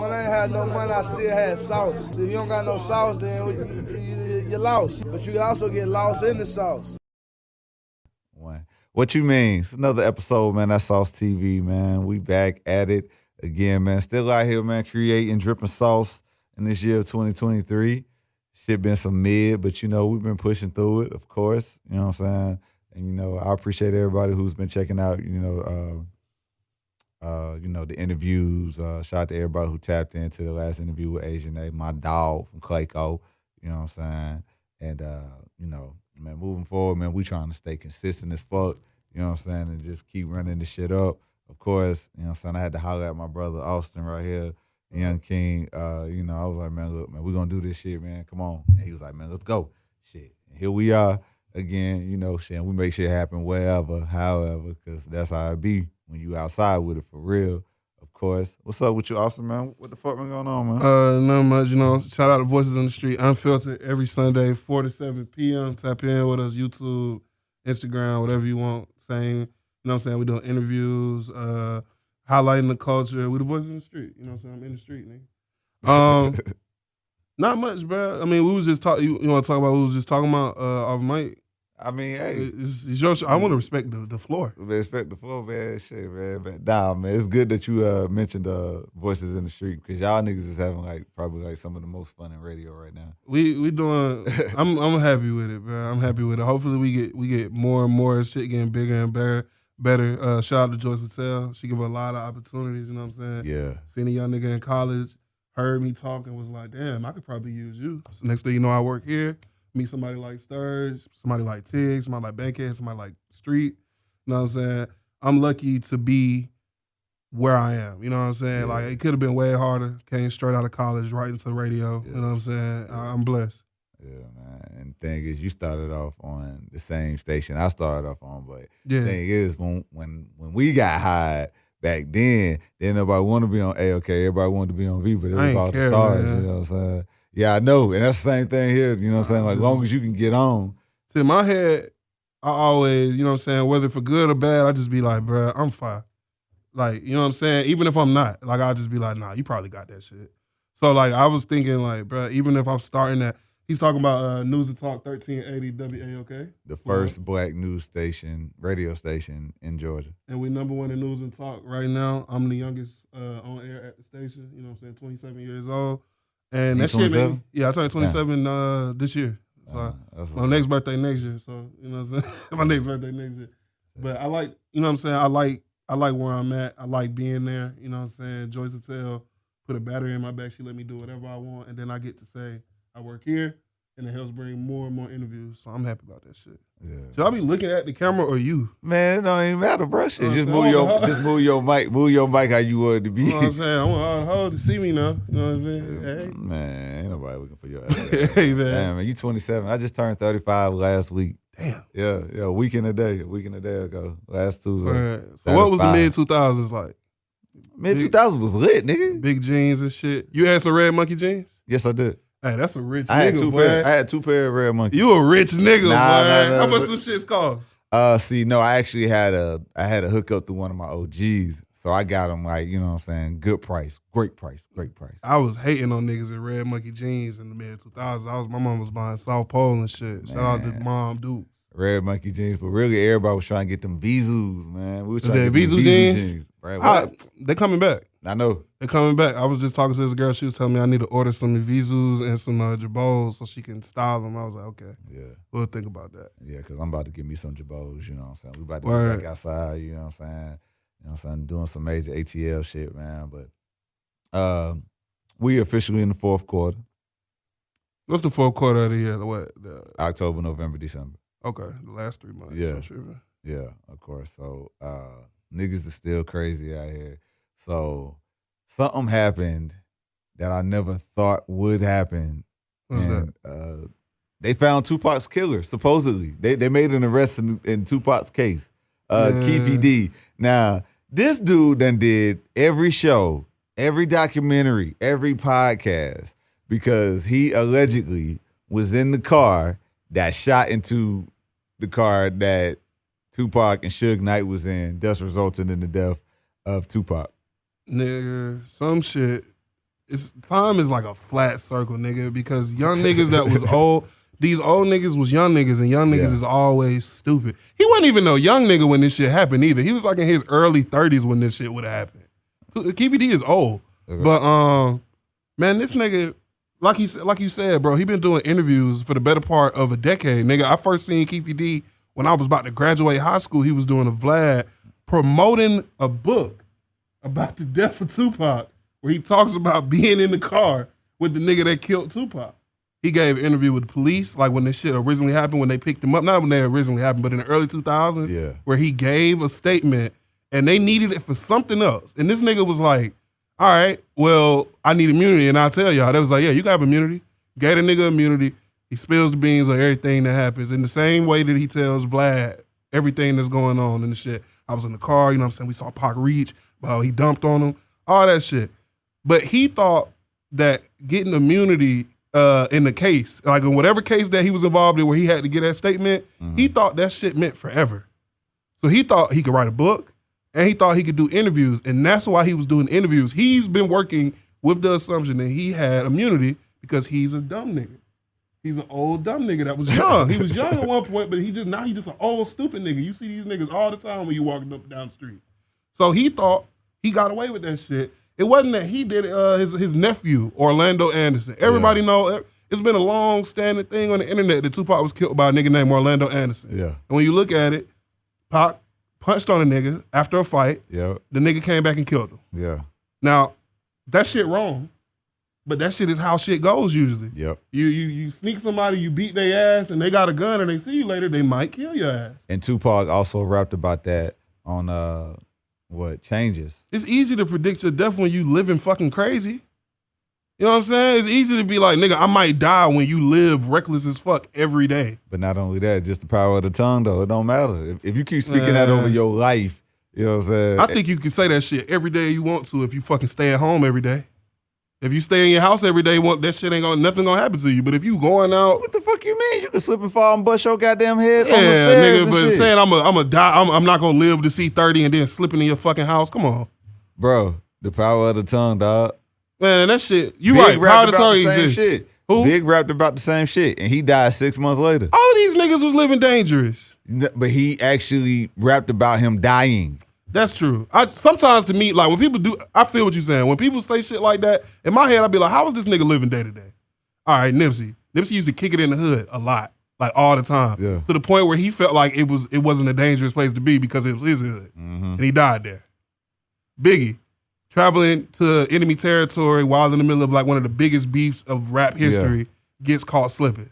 when I ain't had no money, I still had sauce. If you don't got no sauce, then you're lost. But you can also get lost in the sauce. What you mean? It's another episode, man. That's SauceTV, man. We back at it again, man. Still out here, man, creating, dripping sauce in this year of 2023. Shit been some mid, but, we've been pushing through it, of course. You know what I'm saying? And, I appreciate everybody who's been checking out, the interviews. Shout out to everybody who tapped into the last interview with Asian A, my dog from Clayco. You know what I'm saying? And, man, moving forward, man, we trying to stay consistent as fuck. You know what I'm saying? And just keep running this shit up. Of course, you know what I'm saying? I had to holler at my brother Austin right here, Young King. I was like, man, look, man, we gonna do this shit, man. Come on. And he was like, man, let's go. Shit. And here we are again, shit. And we make shit happen wherever, however, because that's how it be when you outside with it for real. Of course. What's up with you, Austin, man? What the fuck been going on, man? Not much, Shout out to Voices on the Street, Unfiltered, every Sunday, 4 to 7 p.m. Tap in with us, YouTube, Instagram, whatever you want. Same, you know what I'm saying? We doing interviews, highlighting the culture. We the Voices on the Street, you know what I'm saying? I'm in the street, nigga. Not much, bro. I mean, we was just talking, you want to talk about what we was just talking about off mic? I mean, hey. It's your show. I want to respect the floor. Respect the floor, man. Shit, man. But nah, man, it's good that you mentioned Voices in the Street because y'all niggas is having probably some of the most fun in radio right now. We doing. I'm happy with it, bro. I'm happy with it. Hopefully we get more and more shit getting bigger and better. Shout out to Joyce Patel. She give a lot of opportunities. You know what I'm saying? Yeah. Seeing a young nigga in college, heard me talk and was like, damn, I could probably use you. So next thing you know, I work here. Meet somebody like Sturge, somebody like Tiggs, somebody like Bankhead, somebody like Street. You know what I'm saying? I'm lucky to be where I am. You know what I'm saying? Yeah. It could have been way harder. Came straight out of college, right into the radio. Yeah. You know what I'm saying? Yeah. I'm blessed. Yeah, man. And the thing is, you started off on the same station I started off on, but yeah. The thing is, when we got hired back then nobody wanted to be on AOK. Everybody wanted to be on V, but it was all the stars. Man. You know what I'm saying? Yeah, I know. And that's the same thing here. You know what I'm saying? As long as you can get on. See, in my head, I always, you know what I'm saying, whether for good or bad, I just be like, bruh, I'm fine. You know what I'm saying? Even if I'm not, I'll just be like, nah, you probably got that shit. So, I was thinking, bruh, even if I'm starting at, he's talking about News and Talk 1380 WAOK. The first black news station, radio station in Georgia. And we number one in News and Talk right now. I'm the youngest on air at the station, you know what I'm saying, 27 years old. And that shit, man. Yeah, I turned 27 this year. So my next birthday next year. So, you know what I'm saying? My next birthday next year. But I like, you know what I'm saying? I like where I'm at. I like being there. You know what I'm saying? Joyce Patel put a battery in my back. She let me do whatever I want. And then I get to say, I work here. And it helps bring more and more interviews. So I'm happy about that shit. Yeah. Should I be looking at the camera or you? Man, it don't even matter, bro. Shit. Just move your mic. Move your mic how you want it to be. You know what I'm saying? I want all the hoes to see me now. You know what I'm saying? Hey. Man, ain't nobody looking for your ass. Hey, man. Damn, man, you 27. I just turned 35 last week. Damn. Yeah, a week and a day ago. Last Tuesday. Right. So what was the mid-2000s like? Mid-2000s was lit, nigga. Big jeans and shit. You had some red monkey jeans? Yes, I did. Hey, that's a rich nigga, boy. I had 2 pair of red monkeys. You a rich nigga, boy. Nah, How much them shits cost? I actually had a hookup through one of my OGs. So I got them you know what I'm saying, good price, great price. I was hating on niggas in red monkey jeans in the mid-2000s. My mom was buying South Pole and shit. Shout out to mom dudes. Red monkey jeans, but really everybody was trying to get them Vizus, man. We was trying to get Vizu jeans. Right? They coming back. I know. They're coming back. I was just talking to this girl. She was telling me I need to order some Vizus and some Jabos so she can style them. I was like, okay. Yeah. We'll think about that. Yeah, because I'm about to get me some Jabos, you know what I'm saying? We about to get back outside, you know what I'm saying? You know what I'm saying? Doing some major ATL shit, man. But we officially in the fourth quarter. What's the fourth quarter of the year? What? October, November, December. Okay, the last 3 months. Yeah. Yeah, of course. So niggas are still crazy out here. So something happened that I never thought would happen. What's that? They found Tupac's killer, supposedly. They made an arrest in Tupac's case. Keefe D. Now, this dude done did every show, every documentary, every podcast, because he allegedly was in the car that shot into the car that Tupac and Suge Knight was in, thus resulting in the death of Tupac. Nigga, some shit time is like a flat circle, nigga, because young niggas that was old, these old niggas was young niggas, and young niggas is always stupid. He wasn't even no young nigga when this shit happened either. He was like in his early 30s when this shit would have happened. So, Keefe D is old. Okay. But man, this nigga, like you said, bro, he been doing interviews for the better part of a decade. Nigga, I first seen Keefe D when I was about to graduate high school. He was doing a Vlad promoting a book about the death of Tupac, where he talks about being in the car with the nigga that killed Tupac. He gave an interview with the police, like when this shit originally happened, when they picked him up. Not when they originally happened, but in the early 2000s, where he gave a statement, and they needed it for something else. And this nigga was like, all right, well, I need immunity, and I'll tell y'all. They was like, yeah, you can have immunity. Gave the nigga immunity. He spills the beans on everything that happens in the same way that he tells Vlad everything that's going on and the shit. I was in the car, you know what I'm saying? We saw Pac reach, he dumped on him, all that shit. But he thought that getting immunity in the case, like in whatever case that he was involved in where he had to get that statement, he thought that shit meant forever. So he thought he could write a book, and he thought he could do interviews, and that's why he was doing interviews. He's been working with the assumption that he had immunity because he's a dumb nigga. He's an old dumb nigga that was young. He was young at one point, but he's just an old stupid nigga. You see these niggas all the time when you walking up and down the street. So he thought he got away with that shit. It wasn't that he did it, his nephew, Orlando Anderson. Everybody know, it's been a long-standing thing on the internet that Tupac was killed by a nigga named Orlando Anderson. Yeah. And when you look at it, Pac punched on a nigga after a fight. Yeah. The nigga came back and killed him. Yeah. Now, that shit wrong, but that shit is how shit goes usually. Yep. You sneak somebody, you beat their ass, and they got a gun and they see you later, they might kill your ass. And Tupac also rapped about that on Changes. It's easy to predict your death when you living fucking crazy. You know what I'm saying? It's easy to be like, nigga, I might die when you live reckless as fuck every day. But not only that, just the power of the tongue, though. It don't matter. If you keep speaking that over your life, you know what I'm saying? I think you can say that shit every day you want to if you fucking stay at home every day. If you stay in your house every day, that shit nothing gonna happen to you. But if you going out, what the fuck you mean? You can slip and fall and bust your goddamn head on the stairs. Nigga, but shit. Saying I'm gonna die, I'm not gonna live to see 30 and then slipping in your fucking house. Come on, bro. The power of the tongue, dog. Man, that shit. You Big right. Power of the tongue exists. Shit. Who? Big rapped about the same shit, and he died 6 months later. All of these niggas was living dangerous. But he actually rapped about him dying. That's true. Sometimes to me, like when people do, I feel what you're saying. When people say shit like that, in my head, I'd be like, how is this nigga living day to day? All right, Nipsey. Nipsey used to kick it in the hood a lot, like all the time. Yeah. To the point where he felt like it wasn't a dangerous place to be because it was his hood. Mm-hmm. And he died there. Biggie, traveling to enemy territory while in the middle of like one of the biggest beefs of rap history, gets caught slipping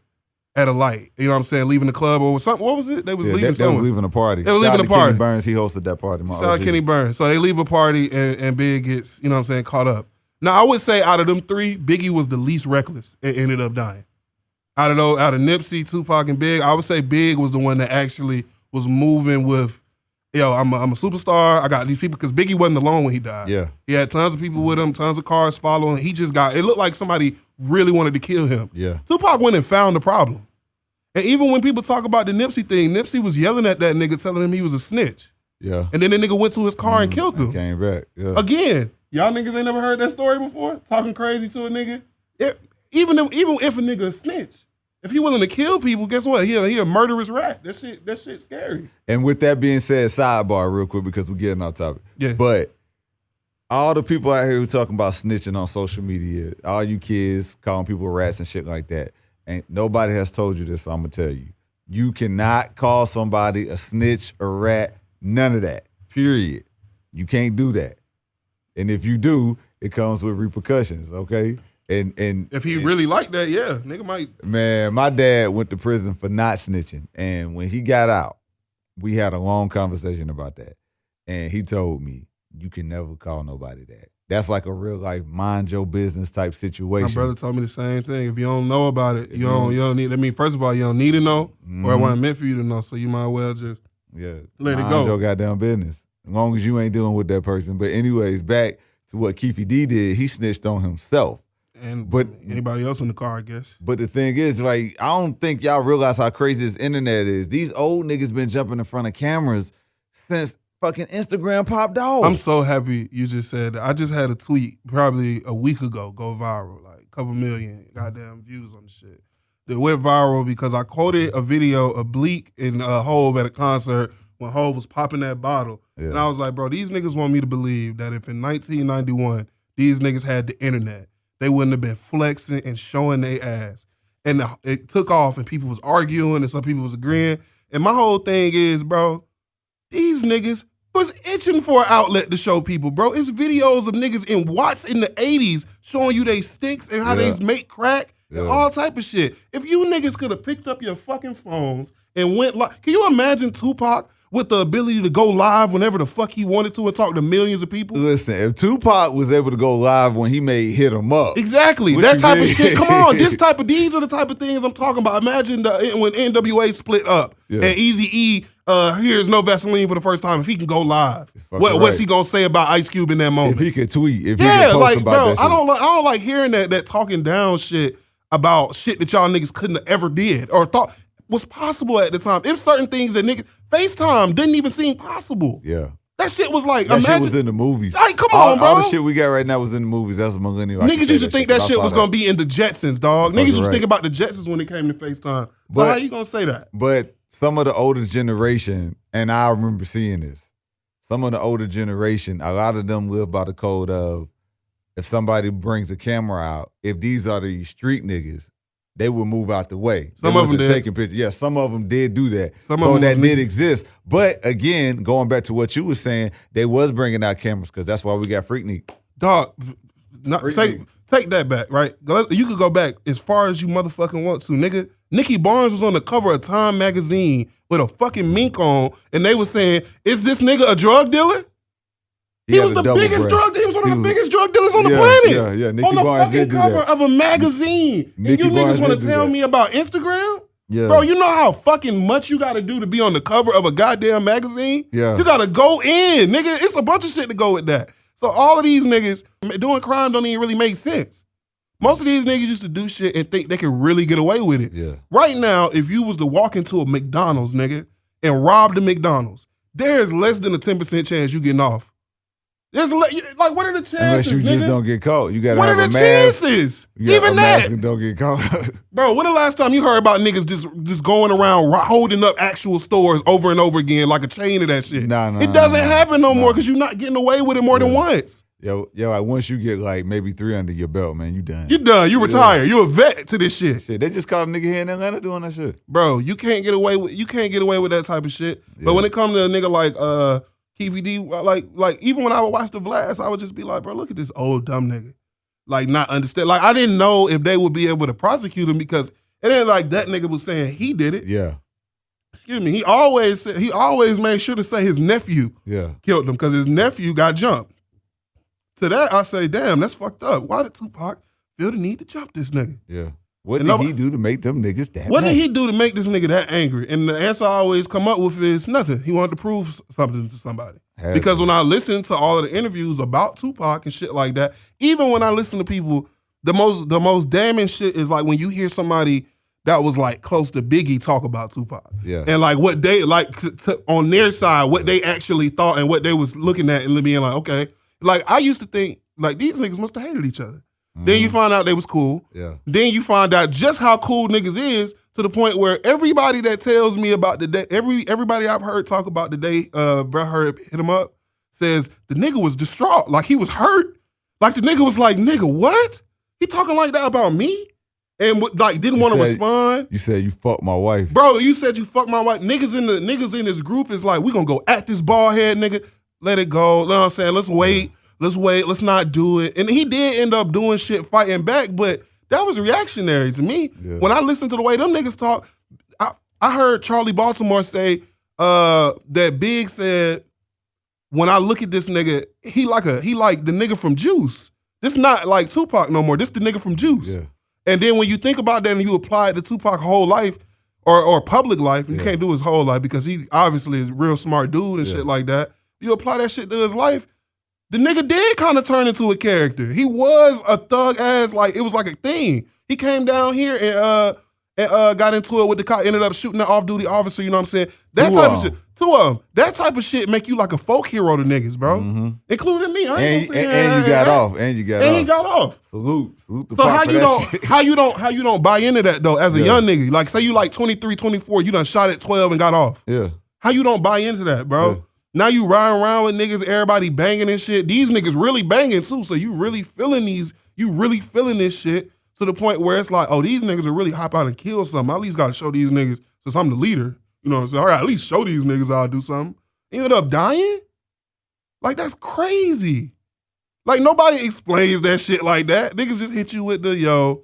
at a light. You know what I'm saying? Leaving the club or something. What was it? They was leaving somewhere. They was leaving a party. They were leaving a party. Kenny Burns, he hosted that party. Shout out Kenny Burns. So they leave a party and Big gets, you know what I'm saying, caught up. Now I would say out of them three, Biggie was the least reckless and ended up dying. Out of Nipsey, Tupac, and Big, I would say Big was the one that actually was moving with, I'm a superstar. I got these people, because Biggie wasn't alone when he died. Yeah. He had tons of people with him, tons of cars following. He just it looked like somebody really wanted to kill him. Yeah. Tupac went and found the problem. And even when people talk about the Nipsey thing, Nipsey was yelling at that nigga, telling him he was a snitch. Yeah. And then the nigga went to his car and killed him. Came back. Yeah. Again, y'all niggas ain't never heard that story before? Talking crazy to a nigga? Even if a nigga a snitch, if he willing to kill people, guess what? He a murderous rat. That shit's scary. And with that being said, sidebar real quick because we're getting off topic. Yeah. But all the people out here who talking about snitching on social media, all you kids calling people rats and shit like that, and nobody has told you this, so I'm going to tell you. You cannot call somebody a snitch, a rat, none of that, period. You can't do that. And if you do, it comes with repercussions, okay? And if he really like that, yeah, nigga might. Man, my dad went to prison for not snitching. And when he got out, we had a long conversation about that. And he told me, you can never call nobody that. That's like a real life mind your business type situation. My brother told me the same thing. If you don't know about it, you don't need. I mean, first of all, you don't need to know, or it wasn't meant for you to know. So you might well just let it go. Mind your goddamn business, as long as you ain't dealing with that person. But anyways, back to what Keefe D did. He snitched on himself, but anybody else in the car, I guess. But the thing is, like, I don't think y'all realize how crazy this internet is. These old niggas been jumping in front of cameras since fucking Instagram popped off. I'm so happy you just said that. I just had a tweet probably a week ago go viral, like a couple million goddamn views on the shit. That went viral because I quoted a video of Bleak and Hove at a concert when Hove was popping that bottle. Yeah. And I was like, bro, these niggas want me to believe that if in 1991 these niggas had the internet, they wouldn't have been flexing and showing their ass. And it took off and people was arguing and some people was agreeing. And my whole thing is, bro, these niggas was itching for an outlet to show people, bro. It's videos of niggas in Watts in the 80s showing you they sticks and how they make crack and all type of shit. If you niggas could have picked up your fucking phones and went live, can you imagine Tupac with the ability to go live whenever the fuck he wanted to and talk to millions of people? Listen, if Tupac was able to go live when he made Hit 'Em Up. Exactly. That type of shit. Come on. These are the type of things I'm talking about. Imagine when NWA split up and Eazy-E hears No Vaseline for the first time. If he can go live, what's he gonna say about Ice Cube in that moment? If he could tweet, if he could post about that shit. I don't like hearing that talking down shit about shit that y'all niggas couldn't have ever did or thought was possible at the time. If certain things that niggas, FaceTime didn't even seem possible. Yeah. That shit was like, that shit was in the movies. Like, come on, bro. All the shit we got right now was in the movies. That's millennial. Niggas used to think that shit was going to be in the Jetsons, dog. Niggas used to think about the Jetsons when it came to FaceTime. So how you going to say that? But some of the older generation, and I remember seeing this, some of the older generation, a lot of them live by the code of, if somebody brings a camera out, if these are the street niggas, they would move out the way. Some of them did. Taking pictures. Yeah, some of them did do that. So that did exist. But again, going back to what you were saying, they was bringing out cameras because that's why we got Freaknik. Dog, take that back, right? You could go back as far as you motherfucking want to, nigga. Nikki Barnes was on the cover of Time magazine with a fucking mink on, and they were saying, "Is this nigga a drug dealer?" He was the biggest drug dealer. He was one of the biggest drug dealers on the planet. Yeah. Nikki on the Barnes fucking cover of a magazine. And you niggas want to tell me about Instagram? Yeah. Bro, you know how fucking much you got to do to be on the cover of a goddamn magazine? Yeah. You got to go in, nigga. It's a bunch of shit to go with that. So all of these niggas doing crime don't even really make sense. Most of these niggas used to do shit and think they could really get away with it. Yeah. Right now, if you was to walk into a McDonald's, nigga, and rob the McDonald's, there is less than a 10% chance you getting off. There's like, what are the chances? Unless you just don't get caught. You gotta have a mask. What are the chances? Even that. And don't get caught. Bro, when the last time you heard about niggas just going around holding up actual stores over and over again like a chain of that shit? Nah, it doesn't happen no more because you're not getting away with it more than once. Yo, like once you get like maybe 3 under your belt, man, you done. You done. You retired. You a vet to this shit. They just caught a nigga here in Atlanta doing that shit. Bro, you can't get away with that type of shit. Yeah. But when it comes to a nigga like Keefe D, like even when I would watch the Vlast, I would just be like, bro, look at this old dumb nigga. Like not understand. Like I didn't know if they would be able to prosecute him because it ain't like that nigga was saying he did it. Yeah. Excuse me. He always made sure to say his nephew killed him because his nephew got jumped. To that, I say, damn, that's fucked up. Why did Tupac feel the need to jump this nigga? Yeah. What did he do to make them niggas that What did he do to make this nigga that angry? And the answer I always come up with is nothing. He wanted to prove something to somebody. Because when I listen to all of the interviews about Tupac and shit like that, even when I listen to people, the most damning shit is like when you hear somebody that was like close to Biggie talk about Tupac. Yeah. And like what they, like on their side, what they actually thought and what they was looking at and being like, okay. Like I used to think like these niggas must have hated each other. Then you find out they was cool. Yeah. Then you find out just how cool niggas is to the point where everybody that tells me about the day, everybody I've heard talk about the day Brett Herb hit him up says the nigga was distraught. Like he was hurt. Like the nigga was like, nigga, what? He talking like that about me? And like didn't want to respond. You said you fucked my wife. Bro, you said you fucked my wife. Niggas in this group is like, we gonna go at this bald head nigga. Let it go. You know what I'm saying? Let's wait. Let's not do it. And he did end up doing shit, fighting back, but that was reactionary to me. Yeah. When I listened to the way them niggas talk, I heard Charlie Baltimore say that Big said, when I look at this nigga, he like the nigga from Juice. This not like Tupac no more. This the nigga from Juice. Yeah. And then when you think about that and you apply it to Tupac's whole life or public life, you can't do his whole life because he obviously is a real smart dude and shit like that. You apply that shit to his life, the nigga did kind of turn into a character. He was a thug ass, like it was like a thing. He came down here and got into it with the cop, ended up shooting the off-duty officer, you know what I'm saying? That type of shit. 2 of them. That type of shit make you like a folk hero to niggas, bro. Including me. And you got off. And he got off. Salute the so how you don't buy into that though as a young nigga? Like say you like 23, 24, you done shot at 12 and got off. Yeah. How you don't buy into that, bro? Yeah. Now you riding around with niggas, everybody banging and shit. These niggas really banging too, so you really feeling this shit to the point where it's like, oh, these niggas will really hop out and kill something. I at least gotta show these niggas, since I'm the leader, you know what I'm saying? All right, at least show these niggas I'll do something. You end up dying? Like, that's crazy. Like, nobody explains that shit like that. Niggas just hit you with the,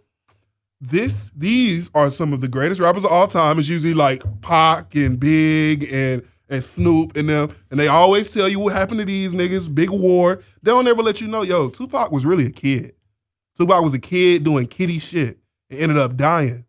these are some of the greatest rappers of all time. It's usually like Pac and Big and Snoop and them. And they always tell you what happened to these niggas, big war. They don't ever let you know, Tupac was really a kid. Tupac was a kid doing kiddie shit and ended up dying.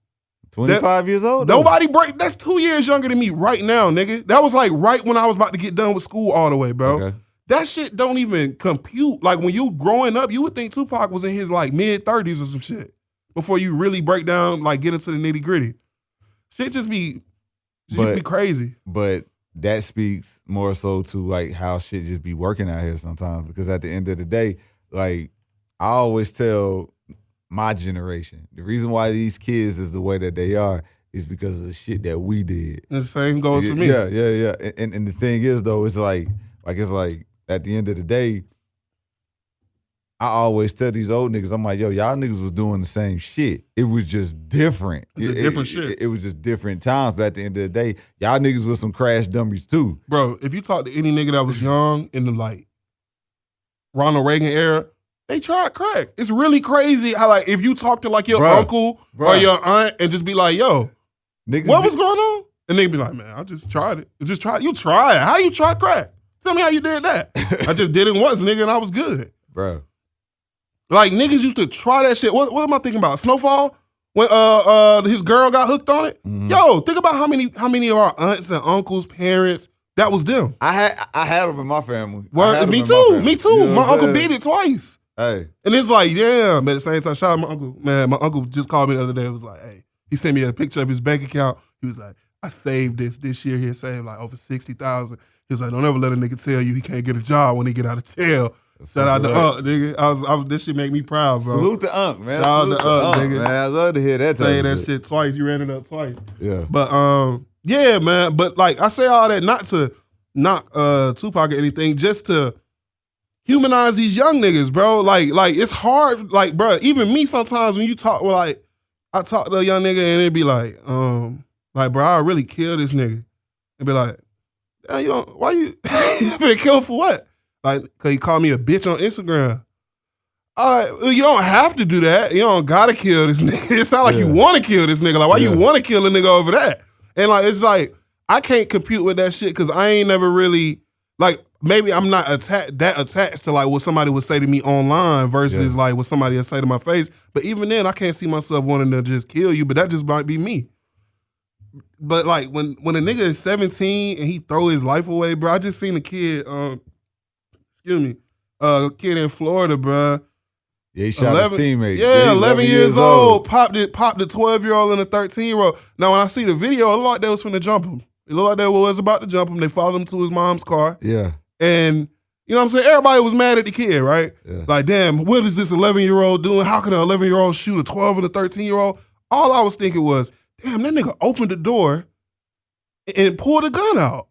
25 years old? Nobody that's 2 years younger than me right now, nigga. That was like right when I was about to get done with school all the way, bro. Okay. That shit don't even compute. Like when you growing up, you would think Tupac was in his like mid-30s or some shit before you really break down, like get into the nitty-gritty. Shit just be crazy. But that speaks more so to like how shit just be working out here sometimes, because at the end of the day, like I always tell my generation, the reason why these kids is the way that they are is because of the shit that we did. And the same goes for me. Yeah. And the thing is though, it's like at the end of the day, I always tell these old niggas, I'm like, y'all niggas was doing the same shit. It was just different. It's a different shit. It was just different times, but at the end of the day, y'all niggas was some crash dummies too. Bro, if you talk to any nigga that was young in the like Ronald Reagan era, they tried crack. It's really crazy how like if you talk to like your uncle or your aunt and just be like, yo, niggas what was going on? And they be like, man, I just tried it. You try it. How you try crack? Tell me how you did that. I just did it once, nigga, and I was good. Bro. Like niggas used to try that shit. What am I thinking about? Snowfall? When his girl got hooked on it? Mm-hmm. Yo, think about how many of our aunts and uncles, parents, that was them. I had them in my family. Me too. You know my uncle beat it twice. Hey. And it's like, yeah, but at the same time, shout out my uncle. Man, my uncle just called me the other day. It was like, hey, he sent me a picture of his bank account. He was like, I saved this year. He had saved like over 60,000. He was like, don't ever let a nigga tell you he can't get a job when he get out of jail. Shout out to Unc, nigga. This shit make me proud, bro. Salute to Unc, man. Shout out to Unc, nigga. Man, I love to hear that. Say that shit twice. You ran it up twice. Yeah. But yeah, man. But like I say all that not to knock Tupac or anything, just to humanize these young niggas, bro. Like it's hard. Like, bro, even me sometimes when you talk, I talk to a young nigga and it be like, bro, I really kill this nigga. And be like, damn, why you finna kill him for what? Like, cause he called me a bitch on Instagram. You don't have to do that. You don't gotta kill this nigga. It's not like you want to kill this nigga. Like, why you want to kill a nigga over that? And like, it's like I can't compute with that shit because I ain't never really like. Maybe I'm not attached to like what somebody would say to me online versus like what somebody would say to my face. But even then, I can't see myself wanting to just kill you. But that just might be me. But like when a nigga is 17 and he throw his life away, bro. I just seen a kid. A kid in Florida, bro. Yeah, he shot his teammate. Yeah, 11 years old. Popped the 12-year-old and a 13-year-old. Now, when I see the video, it looked like they was finna jump him. It looked like they was about to jump him. They followed him to his mom's car. Yeah. And, you know what I'm saying? Everybody was mad at the kid, right? Yeah. Like, damn, what is this 11-year-old doing? How can an 11-year-old shoot a 12 and a 13-year-old? All I was thinking was, damn, that nigga opened the door and pulled a gun out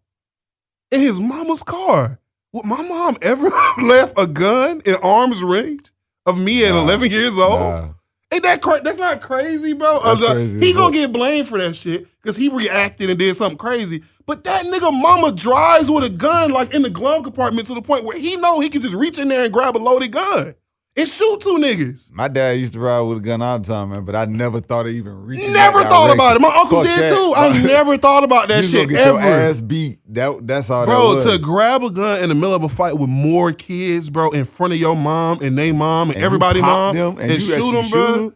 in his mama's car. Would my mom ever left a gun in arm's range of me at 11 years old? Nah. Ain't that crazy? That's not crazy, bro. Crazy, he gonna get blamed for that shit because he reacted and did something crazy. But that nigga mama drives with a gun like in the glove compartment to the point where he know he can just reach in there and grab a loaded gun and shoot 2 niggas. My dad used to ride with a gun all the time, man, but I never thought of even reaching. Never thought about it. My uncles did too. I never thought about that shit get ever. Your ass beat. That's all bro, that was. Bro, to grab a gun in the middle of a fight with more kids, bro, in front of your mom and they mom and everybody mom and shoot them, bro.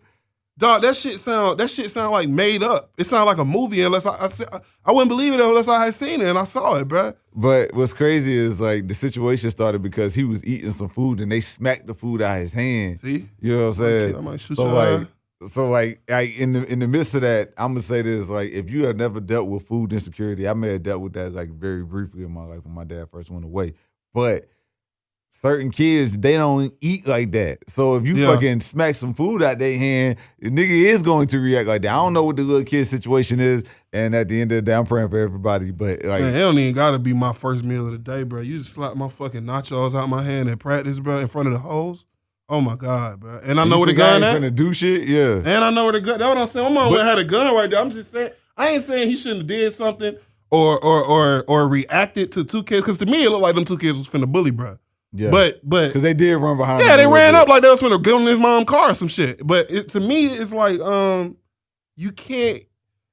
Dog, that shit sound like made up. It sound like a movie unless I wouldn't believe it unless I had seen it and I saw it, bro. But what's crazy is like the situation started because he was eating some food and they smacked the food out of his hand. See? You know what I'm saying? I might shoot so your like eye. So like in the midst of that, I'm gonna say this: like, if you have never dealt with food insecurity, I may have dealt with that like very briefly in my life when my dad first went away. But certain kids, they don't eat like that. So if you fucking smack some food out their hand, the nigga is going to react like that. I don't know what the little kid situation is, and at the end of the day, I'm praying for everybody. But like, man, it don't even gotta be my first meal of the day, bro. You just slap my fucking nachos out my hand at practice, bro, in front of the hoes. Oh my God, bro. And I know where the gun at. Finna do shit, yeah. And I know where the gun. That's what I'm saying. My mom had a gun right there. I'm just saying. I ain't saying he shouldn't have did something or reacted to two kids. Because to me, it looked like them two kids was finna bully, bro. Yeah. But because they did run behind. Yeah, they ran up like they was finna get on his mom's car or some shit. But to me, it's like you can't.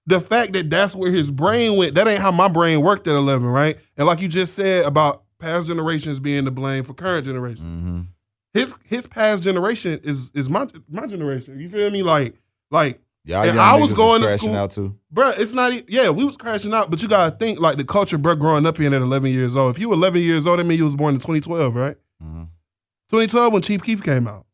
The fact that that's where his brain went, that ain't how my brain worked at 11, right? And like you just said about past generations being to blame for current generations. Mm-hmm. His past generation is my generation. You feel me? Like I was going to school out too. Bro, it's not. Yeah, we was crashing out, but you gotta think like the culture, bro. Growing up in at 11 years old. If you were 11 years old, that means you was born in 2012, right? Mm-hmm. 2012 when Chief Keef came out.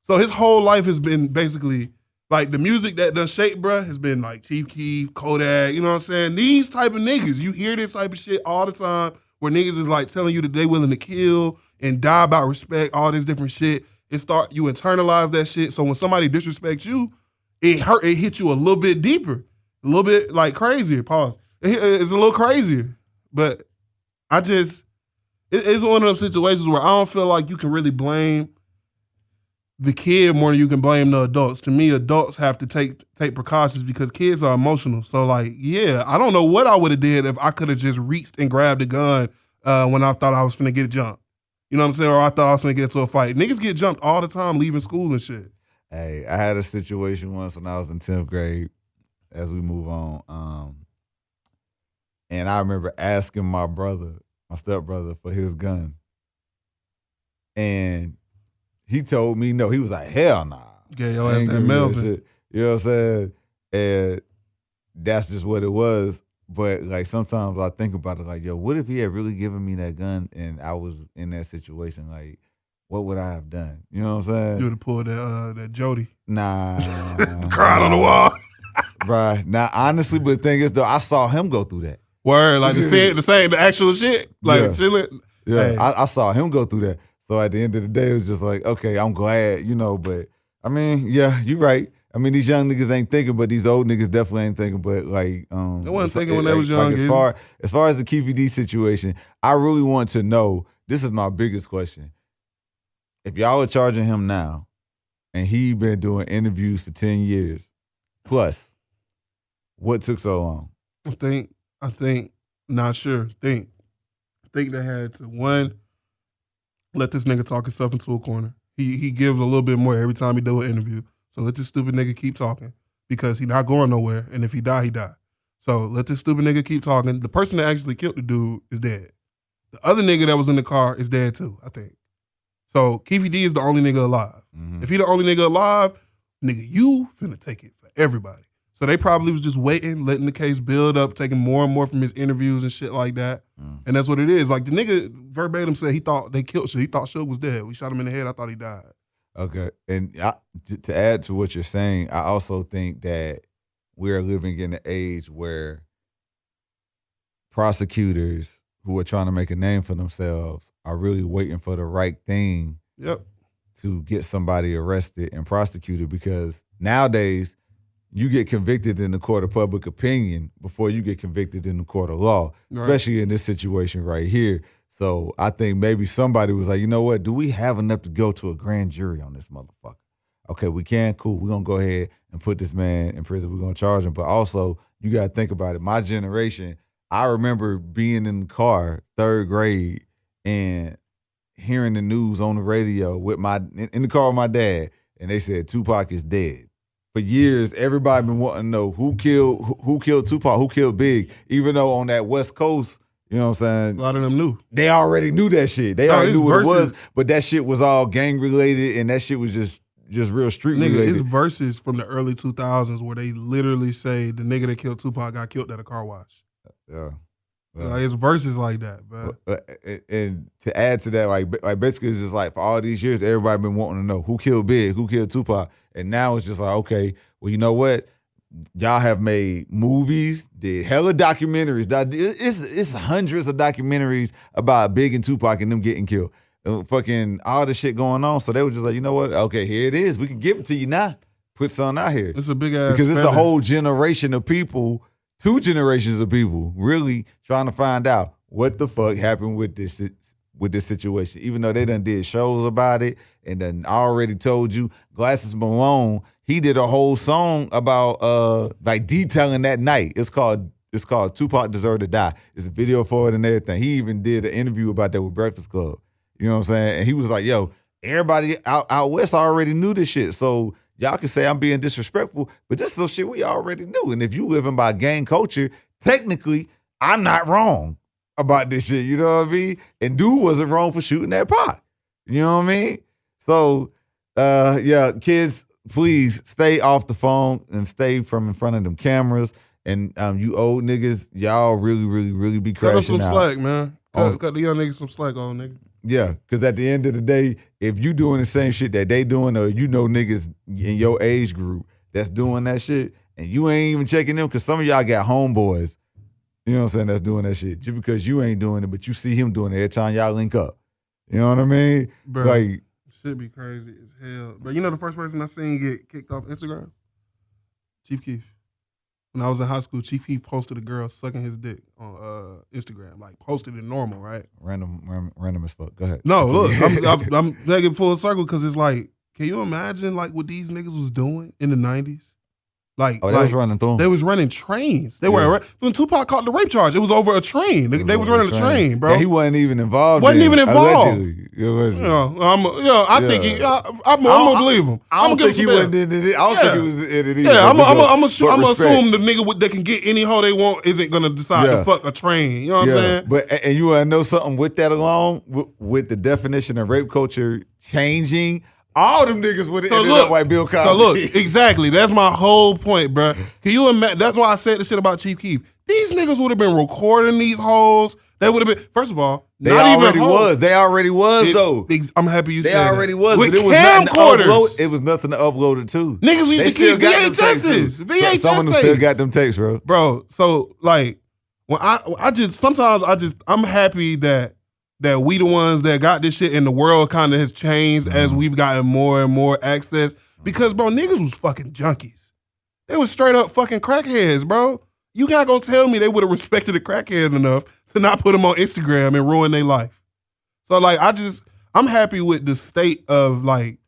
So his whole life has been basically like the music that done shaped, bro, has been like Chief Keef, Kodak. You know what I'm saying? These type of niggas, you hear this type of shit all the time, where niggas is like telling you that they willing to kill and die about respect, all this different shit. You internalize that shit. So when somebody disrespects you, it hit you a little bit deeper, a little bit like crazier. Pause. It's a little crazier, but it's one of those situations where I don't feel like you can really blame the kid more than you can blame the adults. To me, adults have to take precautions because kids are emotional. So like, yeah, I don't know what I would have did if I could have just reached and grabbed a gun when I thought I was finna get jumped. You know what I'm saying? Or I thought I was finna get into a fight. Niggas get jumped all the time leaving school and shit. Hey, I had a situation once when I was in 10th grade, as we move on, and I remember asking my stepbrother, for his gun. And he told me no. He was like, hell nah. Yeah, yo, ass that Melvin. You know what I'm saying? And that's just what it was. But like sometimes I think about it like, yo, what if he had really given me that gun and I was in that situation? Like, what would I have done? You know what I'm saying? You would have pulled that Jody. Nah. Cried on the wall. Right. Now, honestly, but the thing is though, I saw him go through that. Word, like the actual shit. Like chilling. Yeah, hey. I saw him go through that. So at the end of the day, it was just like, okay, I'm glad, but I mean, yeah, you're right. I mean, these young niggas ain't thinking, but these old niggas definitely ain't thinking. But like, they wasn't thinking when they was young. Like as far as the Keefe D situation, I really want to know. This is my biggest question. If y'all are charging him now, and he been doing interviews for 10 years plus, what took so long? I think, not sure. I think they had to, one, let this nigga talk himself into a corner. He gives a little bit more every time he do an interview. So let this stupid nigga keep talking because he not going nowhere. And if he die, he die. So let this stupid nigga keep talking. The person that actually killed the dude is dead. The other nigga that was in the car is dead too, I think. So Keefe D is the only nigga alive. Mm-hmm. If he the only nigga alive, nigga, you finna take it for everybody. So they probably was just waiting, letting the case build up, taking more and more from his interviews and shit like that. And that's what it is. Like the nigga verbatim said he thought they killed Suge. He thought Suge was dead. We shot him in the head. I thought he died. Okay. And to add to what you're saying, I also think that we're living in an age where prosecutors who are trying to make a name for themselves are really waiting for the right thing to get somebody arrested and prosecuted, because nowadays you get convicted in the court of public opinion before you get convicted in the court of law, especially in this situation right here. So I think maybe somebody was like, you know what, do we have enough to go to a grand jury on this motherfucker? Okay, we can, cool. We're going to go ahead and put this man in prison. We're going to charge him. But also, you got to think about it. My generation, I remember being in the car, 3rd grade, and hearing the news on the radio in the car with my dad, and they said Tupac is dead. For years, everybody been wanting to know who killed Tupac, who killed Big, even though on that West Coast, you know what I'm saying? A lot of them knew. They already knew that shit. They already knew what it was, but that shit was all gang related, and that shit was just real street related. It's verses from the early 2000s where they literally say the nigga that killed Tupac got killed at a car wash. Yeah. Like, it's verses like that, bro. And to add to that, like basically it's just like for all these years, everybody been wanting to know who killed Big, who killed Tupac. And now it's just like, okay, well, you know what? Y'all have made movies, did hella documentaries. It's hundreds of documentaries about Big and Tupac and them getting killed. Fucking all the shit going on. So they were just like, you know what? Okay, here it is. We can give it to you now. Put something out here. It's a big ass because it's a whole generation of people, 2 generations of people, really trying to find out what the fuck happened with this situation. Even though they done did shows about it and done already told you. Glasses Malone, he did a whole song about like detailing that night. It's called Tupac Deserved to Die. It's a video for it and everything. He even did an interview about that with Breakfast Club. You know what I'm saying? And he was like, yo, everybody out west already knew this shit. So y'all can say I'm being disrespectful, but this is some shit we already knew. And if you living by gang culture, technically, I'm not wrong about this shit. You know what I mean? And dude wasn't wrong for shooting that pot. You know what I mean? So, yeah, kids, please stay off the phone and stay from in front of them cameras. And you old niggas, y'all really, really, really be crashing out. Cut them some slack, man. Cut the young niggas some slack on, nigga. Yeah, because at the end of the day, if you doing the same shit that they doing, or you know niggas in your age group that's doing that shit, and you ain't even checking them, because some of y'all got homeboys, you know what I'm saying, that's doing that shit. Just because you ain't doing it, but you see him doing it every time y'all link up. You know what I mean? Bro, like, shit be crazy as hell. But you know the first person I seen get kicked off Instagram? Chief Keef. When I was in high school, Chief Keef posted a girl sucking his dick on Instagram. Like, posted it normal, right? Random as fuck. Go ahead. No, look, I'm taking full circle because it's like, can you imagine like what these niggas was doing in the 90s? Like, they was running through. They was running trains. They were when Tupac caught the rape charge. It was over a train. They was running a train, bro. Yeah, he wasn't even involved. Wasn't even involved. Allegedly. I'm gonna believe him. I don't think he wasn't in it. I don't think he was in it either. Yeah, I'm gonna assume the nigga that can get any hoe they want isn't gonna decide to fuck a train. You know what I'm saying? But and you wanna know something with that along with the definition of rape culture changing. All them niggas would have ended up like Bill Cosby. So look, exactly. That's my whole point, bro. Can you imagine? That's why I said the shit about Chief Keef. These niggas would have been recording these hoes. They would have been, first of all, They already was, though. I'm happy you said that. They already was. With but it was camcorders. It was nothing to upload it to. Niggas used to keep VHSs. VHS Some of them still got them tapes, bro. Bro, so like, when I'm happy that we the ones that got this shit and the world kind of has changed as we've gotten more and more access. Because, bro, niggas was fucking junkies. They was straight up fucking crackheads, bro. You not gonna tell me they would have respected a crackhead enough to not put them on Instagram and ruin their life. So, like, I'm happy with the state of, like,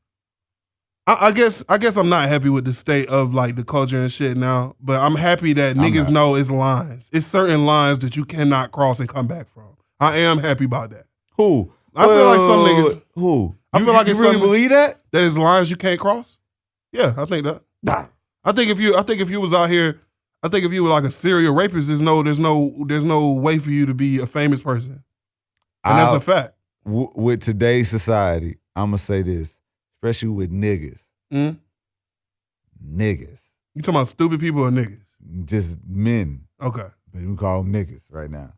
I guess I'm not happy with the state of, like, the culture and shit now, but I'm happy that niggas know it's lines. It's certain lines that you cannot cross and come back from. I am happy about that. Who? I feel like some niggas. Who? I feel like you it's really believe that? That is lines you can't cross. Yeah, I think that. Nah. I think if you was out here, I think if you were like a serial rapist, there's no way for you to be a famous person, and that's a fact. With today's society, I'm gonna say this, especially with niggas. Niggas. You talking about stupid people or niggas? Just men. Okay. We call them niggas right now.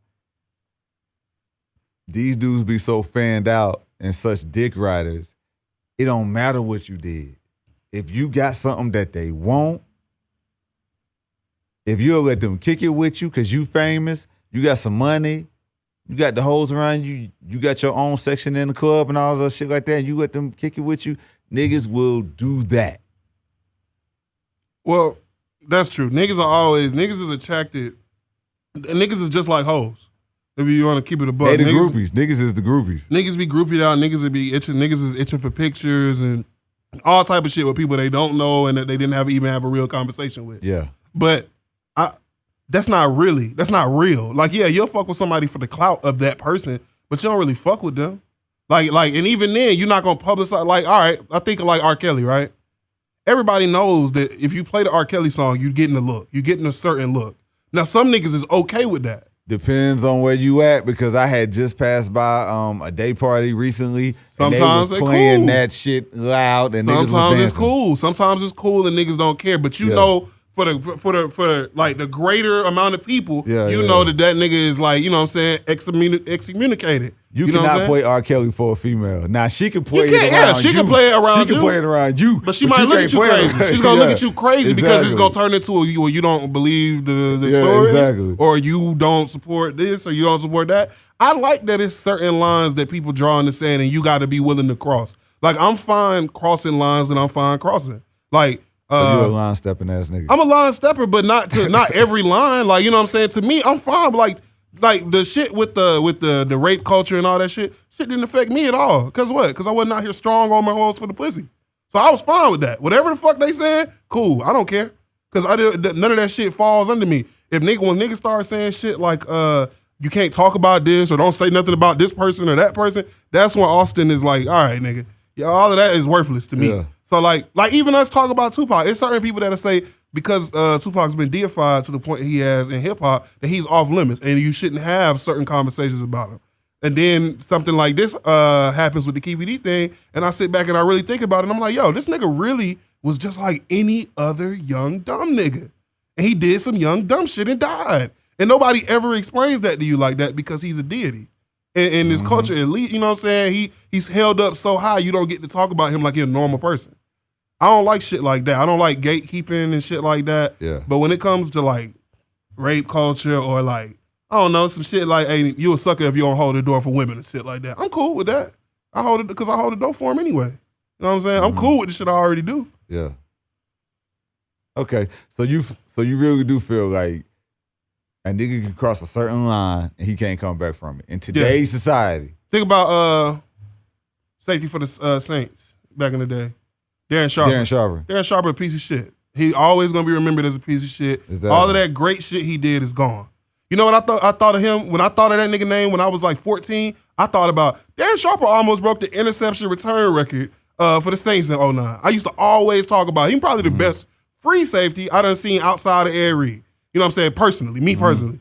These dudes be so fanned out and such dick riders, it don't matter what you did. If you got something that they want, if you'll let them kick it with you because you famous, you got some money, you got the hoes around you, you got your own section in the club and all that shit like that, and you let them kick it with you, niggas will do that. Well, that's true. Niggas is attracted, niggas is just like hoes. If you want to keep it a buck. They the groupies. Niggas is the groupies. Niggas be groupied out. Niggas be itching. Niggas is itching for pictures and all type of shit with people they don't know and that they didn't even have a real conversation with. Yeah. But that's not real. Like, yeah, you'll fuck with somebody for the clout of that person, but you don't really fuck with them. Like, and even then, you're not gonna publicize. Like, all right, I think of like R. Kelly, right? Everybody knows that if you play the R. Kelly song, you're getting a look. You're getting a certain look. Now, some niggas is okay with that. Depends on where you at, because I had just passed by a day party recently. Sometimes and they was playing cool. that shit loud, and sometimes niggas was it's cool. Sometimes it's cool, and niggas don't care. But you know, for like the greater amount of people, know that nigga is like, you know what I'm saying, excommunicated. You know cannot play R. Kelly for a female. Now she can play it around yeah, she can play it around you. She can play it around you. But she might look at you crazy. She's gonna look at you crazy because it's gonna turn into you don't believe the stories, or you don't support this, or you don't support that. I like that it's certain lines that people draw in the sand and you gotta be willing to cross. Like, I'm fine crossing lines and I'm fine crossing. Like, so you a line stepping ass nigga. I'm a line stepper, but not every line. Like, you know what I'm saying? To me, I'm fine. Like the shit with the rape culture and all that shit didn't affect me at all. Cause what? Cause I wasn't out here strong on my hoes for the pussy. So I was fine with that. Whatever the fuck they saying, cool. I don't care. Cause none of that shit falls under me. When niggas start saying shit like you can't talk about this or don't say nothing about this person or that person, that's when Austin is like, all right, nigga. Yeah, all of that is worthless to me. Yeah. So like even us talk about Tupac, there's certain people that'll say because Tupac's been deified to the point he has in hip hop that he's off limits and you shouldn't have certain conversations about him. And then something like this happens with the Keefe D thing, and I sit back and I really think about it, and I'm like, yo, this nigga really was just like any other young dumb nigga. And he did some young dumb shit and died. And nobody ever explains that to you like that because he's a deity. And this culture elite, you know what I'm saying? He's held up so high you don't get to talk about him like he's a normal person. I don't like shit like that. I don't like gatekeeping and shit like that. Yeah. But when it comes to like rape culture or like, I don't know, some shit like, hey, you a sucker if you don't hold the door for women and shit like that. I'm cool with that. I hold it because I hold the door for him anyway. You know what I'm saying? I'm cool with the shit I already do. Yeah. Okay. So you really do feel like a nigga can cross a certain line and he can't come back from it. In today's society. Think about safety for the Saints back in the day. Darren Sharper, a piece of shit. He always gonna be remembered as a piece of shit. All of that great shit he did is gone. You know what I thought of him? When I thought of that nigga name when I was like 14, I thought about Darren Sharper almost broke the interception return record for the Saints in 2009. I used to always talk about him. He probably the best free safety I done seen outside of Ed Reed. You know what I'm saying? Personally, me personally.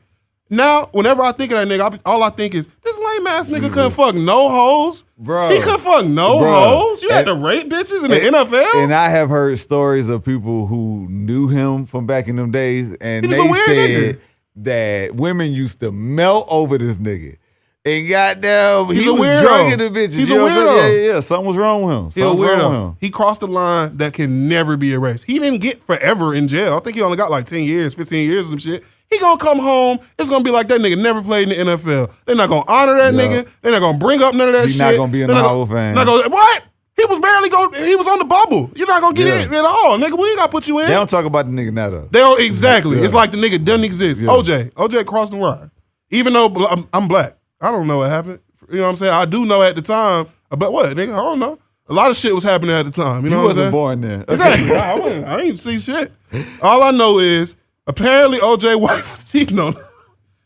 Now, whenever I think of that nigga, all I think is, this lame ass nigga couldn't fuck no hoes. Bro. He couldn't fuck no hoes. You had to rape bitches in the NFL? And I have heard stories of people who knew him from back in them days, and they said nigga. that women used to melt over this nigga. And goddamn, he was weirdo. drugging the bitches. He's a weirdo. Yeah. Something was wrong with him. He's a weirdo. He crossed the line that can never be erased. He didn't get forever in jail. I think he only got like 10 years, 15 years or some shit. He gonna come home, it's gonna be like that nigga never played in the NFL. They're not gonna honor that nigga. They're not gonna bring up none of that shit. He's not gonna be in the Hall of Fame. What? He was barely he was on the bubble. You're not gonna get in at all. Nigga, we ain't gotta put you in. They don't talk about the nigga now though. They don't, exactly. It's like the nigga doesn't exist. Yeah. OJ crossed the line. Even though I'm black. I don't know what happened. You know what I'm saying? I do know at the time, but what, nigga? I don't know. A lot of shit was happening at the time. You know what I'm saying? You wasn't born then. Exactly. I ain't see shit. All I know is apparently OJ wife was cheating on him.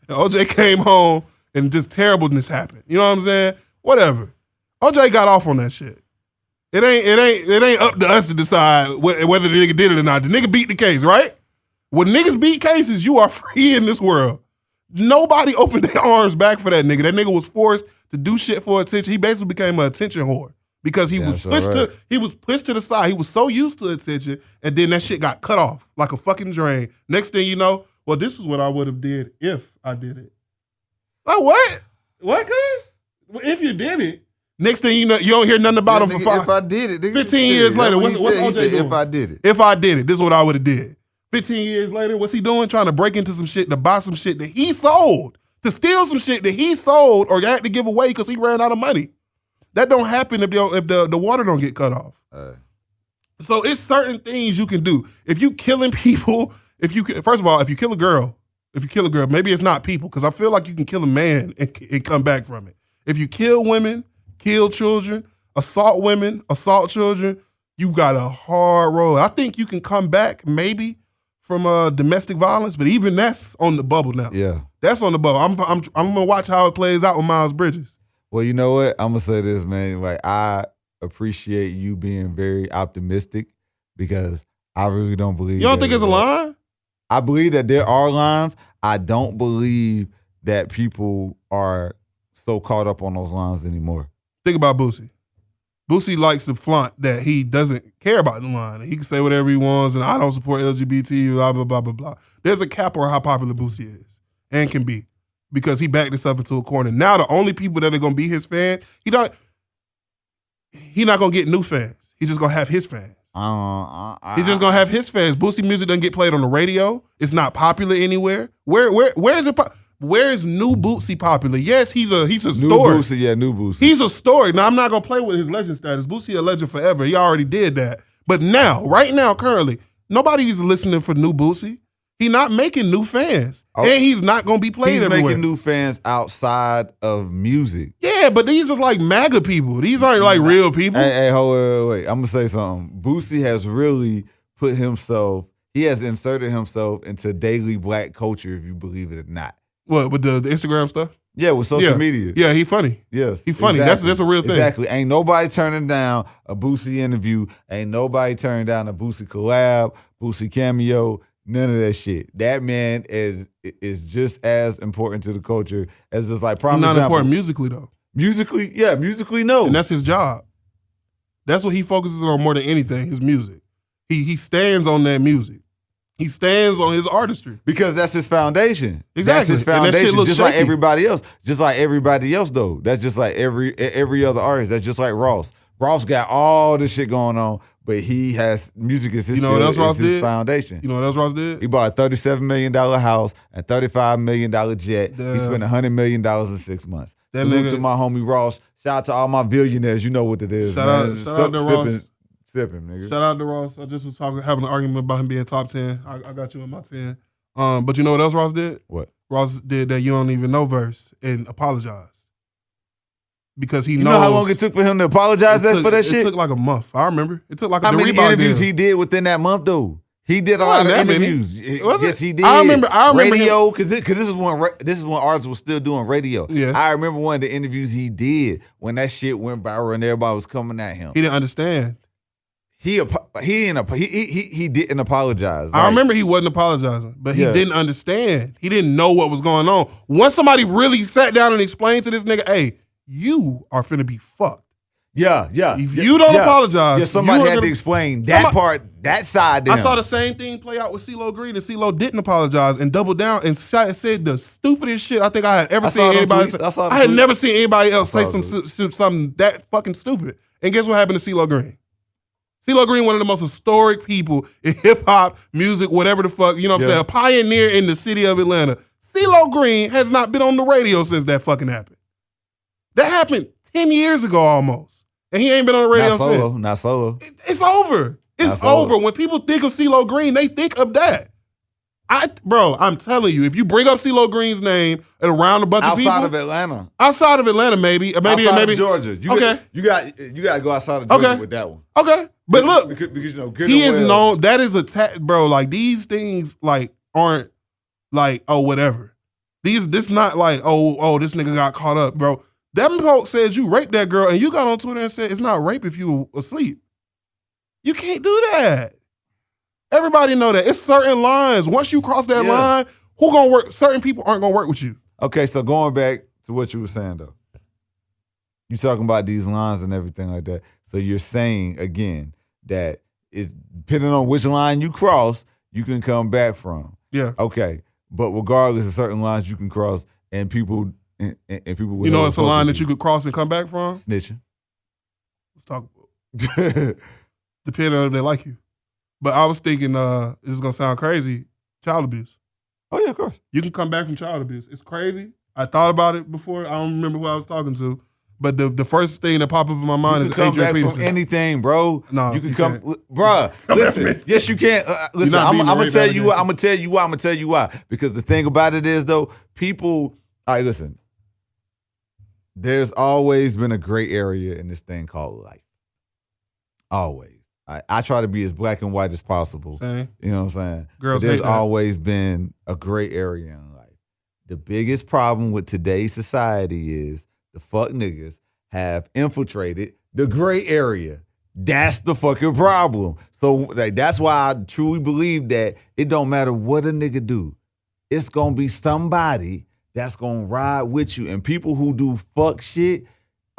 And OJ came home and just terribleness happened. You know what I'm saying? Whatever. OJ got off on that shit. It ain't up to us to decide whether the nigga did it or not. The nigga beat the case, right? When niggas beat cases, you are free in this world. Nobody opened their arms back for that nigga. That nigga was forced to do shit for attention. He basically became an attention whore because he was pushed to the side. He was so used to attention, and then that shit got cut off like a fucking drain. Next thing you know, well, this is what I would have did if I did it. Like what? What, cuz? If you did it. Next thing you know, you don't hear nothing about him for 5. If I did it. 15 years later, what's OJ doing? If I did it. If I did it, this is what I would have did. 15 years later, what's he doing? Trying to break into some shit, to buy some shit that he sold, to steal some shit that he sold or had to give away because he ran out of money. That don't happen if the water don't get cut off. So it's certain things you can do. If you killing people, first of all, if you kill a girl, maybe it's not people, because I feel like you can kill a man and come back from it. If you kill women, kill children, assault women, assault children, you got a hard road. I think you can come back maybe from domestic violence, but even that's on the bubble now. Yeah. That's on the bubble. I'm gonna watch how it plays out with Miles Bridges. Well, you know what? I'm gonna say this, man. Like, I appreciate you being very optimistic because I really don't believe. You don't think it's a line? I believe that there are lines. I don't believe that people are so caught up on those lines anymore. Think about Boosie. Boosie likes to flaunt that he doesn't care about the line. He can say whatever he wants, and I don't support LGBT, blah, blah, blah, blah, blah. There's a cap on how popular Boosie is and can be because he backed himself into a corner. Now the only people that are going to be his fans, he not going to get new fans. He's just going to have his fans. He's just going to have his fans. Boosie music doesn't get played on the radio. It's not popular anywhere. Where is it? Where is new Boosie popular? Yes, he's a story. New Boosie. He's a story. Now, I'm not going to play with his legend status. Boosie a legend forever. He already did that. But now, right now, currently, nobody's listening for new Boosie. He's not making new fans. And he's not going to be played everywhere. He's making new fans outside of music. Yeah, but these are like MAGA people. These aren't like real people. Hey, wait. I'm going to say something. Boosie has really put himself, he has inserted himself into daily black culture, if you believe it or not. What, with the Instagram stuff? Yeah, with social media. Yeah, he funny. Yes. He funny. Exactly. That's a real thing. Exactly. Ain't nobody turning down a Boosie interview. Ain't nobody turning down a Boosie collab, Boosie cameo, none of that shit. That man is just as important to the culture as just like prime example. Not important musically, though. Musically, no. And that's his job. That's what he focuses on more than anything, his music. He stands on that music. He stands on his artistry. Because that's his foundation. Exactly. That's his foundation. And that shit looks just shaky. like everybody else. Just like everybody else, though. That's just like every other artist. That's just like Ross. Ross got all this shit going on, but he has music is his, you know what else Ross his did? Foundation. You know what else Ross did? He bought a $37 million house and $35 million jet. He spent $100 million in 6 months. Salute to my homie Ross. Shout out to all my billionaires. You know what it is. Shout out to Ross. Sipping, nigga. Shout out to Ross. I just was having an argument about him being top 10. I got you in my 10. But you know what else Ross did? What? Ross did that you don't even know verse and apologized. Because he knows. You know how long it took for him to apologize for that shit? It took like a month. I remember. It took like a How many interviews he did within that month, though? He did a lot of interviews. Yes, he did. I remember radio, because this is when artists was still doing radio. Yes. I remember one of the interviews he did when that shit went viral and everybody was coming at him. He didn't understand. He didn't apologize. I remember he wasn't apologizing, but he didn't understand. He didn't know what was going on. Once somebody really sat down and explained to this nigga, hey, you are finna be fucked. Yeah. If you don't apologize, somebody had to explain that part, that side. I saw the same thing play out with CeeLo Green, and CeeLo didn't apologize and doubled down and said the stupidest shit I think I had ever seen anybody say. I had never seen anybody else say something that fucking stupid. And guess what happened to CeeLo Green? CeeLo Green, one of the most historic people in hip-hop, music, whatever the fuck, you know what I'm saying, a pioneer in the city of Atlanta. CeeLo Green has not been on the radio since that fucking happened. That happened 10 years ago almost. And he ain't been on the radio since. Not solo. It's over. It's over. When people think of CeeLo Green, they think of that. I'm telling you, if you bring up CeeLo Green's name and around a bunch of people. Outside of Atlanta, maybe. Outside of Georgia. You got to go outside of Georgia with that one. Okay. But look, because he is known, that is bro, like these things like aren't like, oh, whatever. This not like, oh, this nigga got caught up, bro. That folks said you raped that girl and you got on Twitter and said it's not rape if you were asleep. You can't do that. Everybody know that. It's certain lines. Once you cross that line, who gonna work? Certain people aren't gonna work with you. Okay, so going back to what you were saying though. You talking about these lines and everything like that. So you're saying again that it's depending on which line you cross, you can come back from. Yeah. Okay. But regardless of certain lines you can cross and people will. You know it's a line that you could cross and come back from? Snitching. Let's talk about depending on if they like you. But I was thinking, this is gonna sound crazy, child abuse. Oh yeah, of course. You can come back from child abuse. It's crazy. I thought about it before. I don't remember who I was talking to. But the first thing that popped up in my mind is Adrian Peterson. From anything, bro. No, you can come, bruh. Listen, yes, you can. Listen, I'm gonna tell you why. I'm gonna tell you why. Because the thing about it is, though, people. All right, listen. There's always been a gray area in this thing called life. Always. I try to be as black and white as possible. Same. You know what I'm saying? Girls, there's always been a gray area in life. The biggest problem with today's society is the fuck niggas have infiltrated the gray area. That's the fucking problem. So like, that's why I truly believe that it don't matter what a nigga do. It's gonna be somebody that's gonna ride with you. And people who do fuck shit,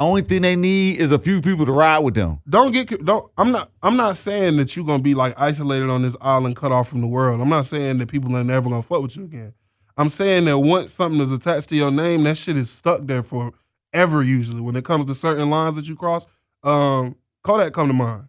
Only thing they need is a few people to ride with them. I'm not saying that you're gonna be like isolated on this island, cut off from the world. I'm not saying that people are never gonna fuck with you again. I'm saying that once something is attached to your name, that shit is stuck there forever. Usually, when it comes to certain lines that you cross, Kodak come to mind.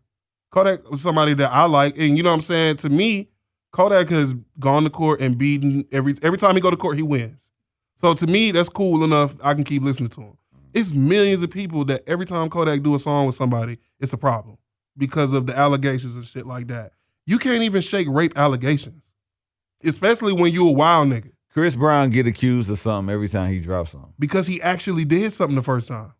Kodak was somebody that I like, and you know what I'm saying. To me, Kodak has gone to court and beaten every time he go to court, he wins. So to me, that's cool enough. I can keep listening to him. It's millions of people that every time Kodak do a song with somebody, it's a problem because of the allegations and shit like that. You can't even shake rape allegations, especially when you a wild nigga. Chris Brown get accused of something every time he drops something. Because he actually did something the first time.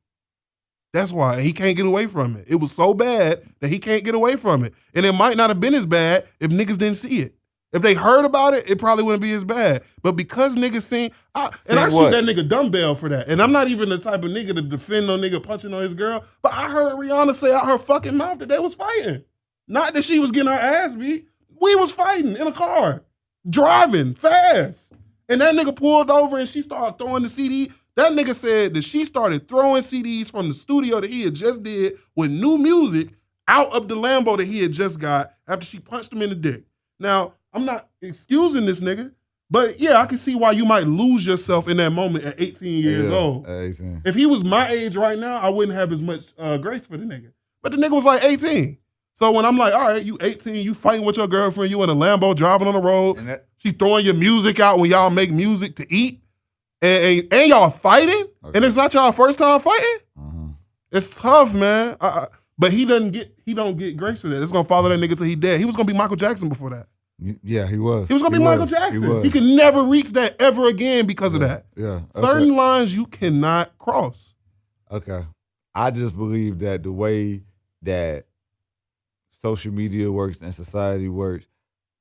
That's why he can't get away from it. It was so bad that he can't get away from it. And it might not have been as bad if niggas didn't see it. If they heard about it, it probably wouldn't be as bad. But because niggas seen, I shoot that nigga dumbbell for that. And I'm not even the type of nigga to defend no nigga punching on his girl. But I heard Rihanna say out her fucking mouth that they was fighting. Not that she was getting her ass beat. We was fighting in a car, driving fast. And that nigga pulled over and she started throwing the CD. That nigga said that she started throwing CDs from the studio that he had just did with new music out of the Lambo that he had just got after she punched him in the dick. Now, I'm not excusing this nigga, but yeah, I can see why you might lose yourself in that moment at 18 years old. 18. If he was my age right now, I wouldn't have as much grace for the nigga. But the nigga was like 18. So when I'm like, all right, you 18, you fighting with your girlfriend, you in a Lambo driving on the road, she throwing your music out when y'all make music to eat, and y'all fighting, and it's not y'all first time fighting? It's tough, man. But he don't get grace for that. It's gonna follow that nigga till he dead. He was gonna be Michael Jackson before that. Yeah, he was. He was gonna be Michael Jackson. He could never reach that ever again because of that. Yeah. Certain lines you cannot cross. Okay. I just believe that the way that social media works and society works,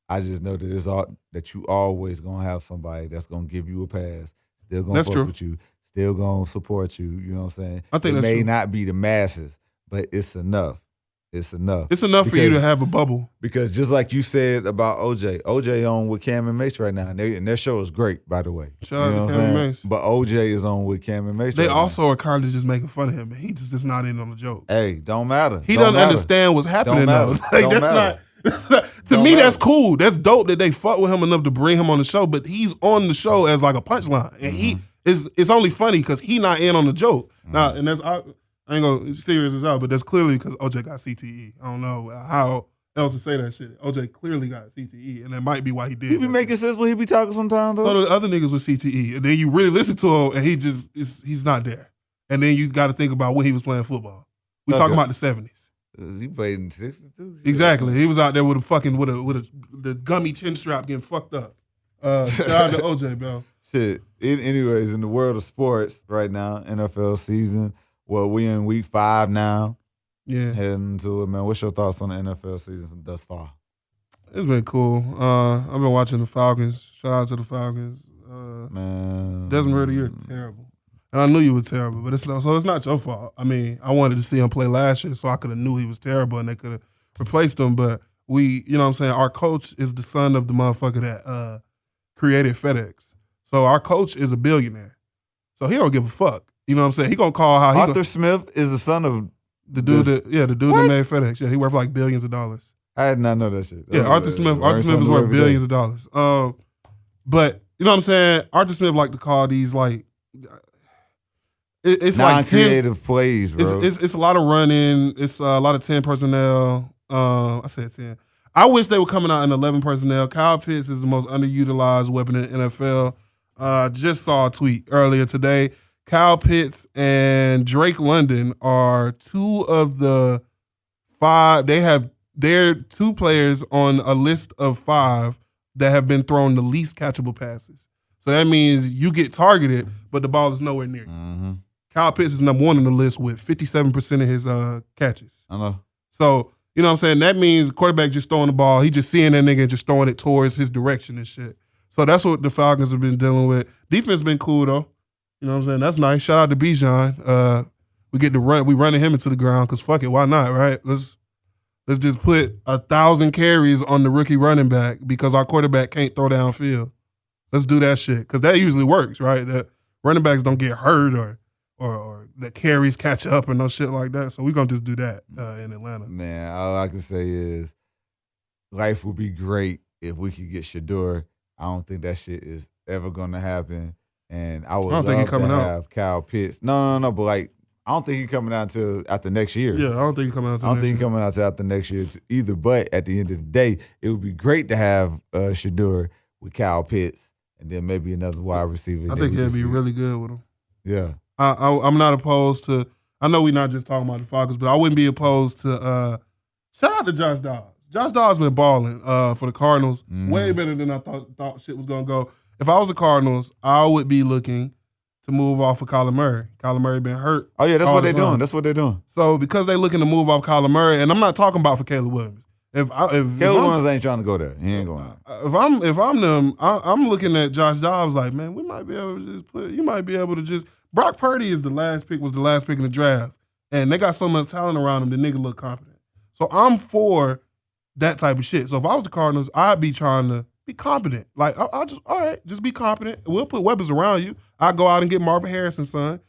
I just know that you always gonna have somebody that's gonna give you a pass, still gonna fuck with you, still gonna support you. You know what I'm saying? I think it that's may not be the masses, but it's enough. It's enough. It's enough for you to have a bubble. Because just like you said about OJ on with Cam and Mace right now, and their show is great, by the way. Shout out to Cam and Mace. But OJ is on with Cam and Mace. They also are kind of just making fun of him, and he's just not in on the joke. Hey, don't matter. He doesn't understand what's happening though. Like that's not. To me, that's cool. That's dope that they fuck with him enough to bring him on the show. But he's on the show as like a punchline, and it's only funny because he not in on the joke. Now, and that's. I ain't gonna serious this out, but that's clearly because OJ got CTE. I don't know how else to say that shit. OJ clearly got CTE, and that might be why he did. He be making sense when he be talking sometimes, though. So the other niggas with CTE, and then you really listen to him, and he's not there. And then you got to think about when he was playing football. We talking about the 70s. He played in the 60s too. Exactly. He was out there with the gummy chin strap getting fucked up. Shout out to OJ, bro. Shit. Anyways, in the world of sports right now, NFL season. Well, we in week 5 now. Yeah. Heading to it, man. What's your thoughts on the NFL season thus far? It's been cool. I've been watching the Falcons. Shout out to the Falcons. Man. Desmond Ridder, you're terrible. And I knew you were terrible, but it's not your fault. I mean, I wanted to see him play last year, so I could have knew he was terrible and they could have replaced him. But you know what I'm saying? Our coach is the son of the motherfucker that created FedEx. So our coach is a billionaire. So he don't give a fuck. You know what I'm saying? He gonna call how Arthur Smith is the son of the dude that made FedEx. Yeah, he worth like billions of dollars. I did not know that shit. Arthur Smith is worth billions of dollars. But you know what I'm saying? Arthur Smith like to call these like it's non-creative like plays, bro. It's a lot of running. It's a lot of 10 personnel. I said 10. I wish they were coming out in 11 personnel. Kyle Pitts is the most underutilized weapon in the NFL. Just saw a tweet earlier today. Kyle Pitts and Drake London are 2 of the 5. They're 2 players on a list of 5 that have been thrown the least catchable passes. So that means you get targeted, but the ball is nowhere near you. Mm-hmm. Kyle Pitts is number 1 on the list with 57% of his catches. I know. So, you know what I'm saying? That means the quarterback just throwing the ball. He just seeing that nigga and just throwing it towards his direction and shit. So that's what the Falcons have been dealing with. Defense been cool, though. You know what I'm saying? That's nice. Shout out to Bijan. We get to run. We running him into the ground because fuck it, why not, right? Let's just put 1,000 carries on the rookie running back because our quarterback can't throw downfield. Let's do that shit because that usually works, right? That running backs don't get hurt or or the carries catch up and no shit like that. So we're gonna just do that in Atlanta. Man, all I can say is life would be great if we could get Shador. I don't think that shit is ever gonna happen. And I would love to have Kyle Pitts. No, but like I don't think he's coming out until after next year. Yeah, I don't think he's coming out until next year. Coming out until after next year either. But at the end of the day, it would be great to have Shador with Kyle Pitts and then maybe another wide receiver. I think he'd be really good with him. Yeah. I'm not opposed to, I know we're not just talking about the Falcons, but I wouldn't be opposed to, shout out to Josh Dobbs. Josh Dobbs been balling for the Cardinals way better than I thought shit was going to go. If I was the Cardinals, I would be looking to move off of Kyler Murray. Kyler Murray been hurt. Oh, yeah, that's what they're doing. That's what they're doing. So because they're looking to move off Kyler Murray, and I'm not talking about for Caleb Williams. If Caleb Williams ain't trying to go there. He ain't going there. If I'm them, I'm looking at Josh Dobbs like, man, we might be able to just you might be able to just, Brock Purdy was the last pick in the draft, and they got so much talent around him, the nigga look confident. So I'm for that type of shit. So if I was the Cardinals, I'd be trying to be competent. Like, I'll just, all right, just be competent. We'll put weapons around you. I'll go out and get Marvin Harrison, son.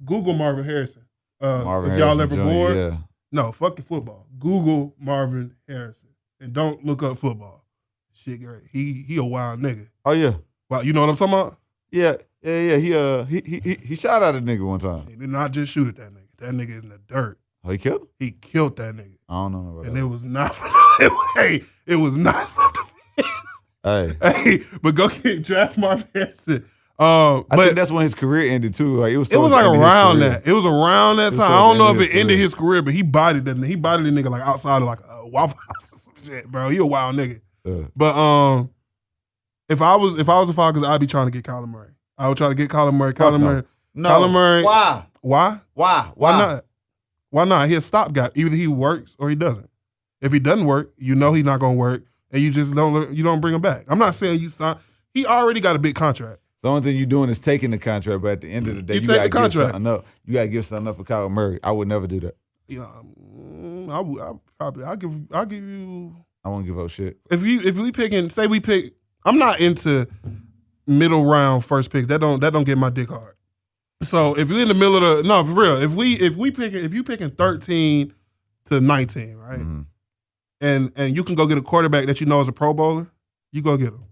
Google Marvin Harrison. If y'all ever bored, yeah. No, fuck the football. Google Marvin Harrison. And don't look up football. Shit, great. He a wild nigga. Oh, yeah. Well, you know what I'm talking about? Yeah. He shot at a nigga one time. He did not just shoot at that nigga. That nigga is in the dirt. Oh, he killed him? He killed that nigga. I don't know about that. And it was not it was not self-defense. Hey, but go get draft Marvin Harrison. I think that's when his career ended too. Like it was like around that. It was around that time. I don't know if it ended his career, but he bodied that. He bodied the nigga like outside of like a Waffle House or some shit, bro. He a wild nigga. But if I was the Falcons, I'd be trying to get Kyler Murray. I would try to get Kyler Murray. Kyler Murray. Why? Why not? Why not? He a stopgap. Either he works or he doesn't. If he doesn't work, you know he's not gonna work. And you just don't bring him back. I'm not saying you sign. He already got a big contract. The only thing you're doing is taking the contract, but at the end of the day, you gotta give something up. You gotta give something up for Kyler Murray. I would never do that. You know, I'll give you. I won't give up shit. If we picking, say we pick. I'm not into middle round first picks. That don't get my dick hard. So if you're in the middle of the for real, if you picking 13 to 19, right? Mm-hmm. And you can go get a quarterback that you know is a Pro Bowler, you go get him.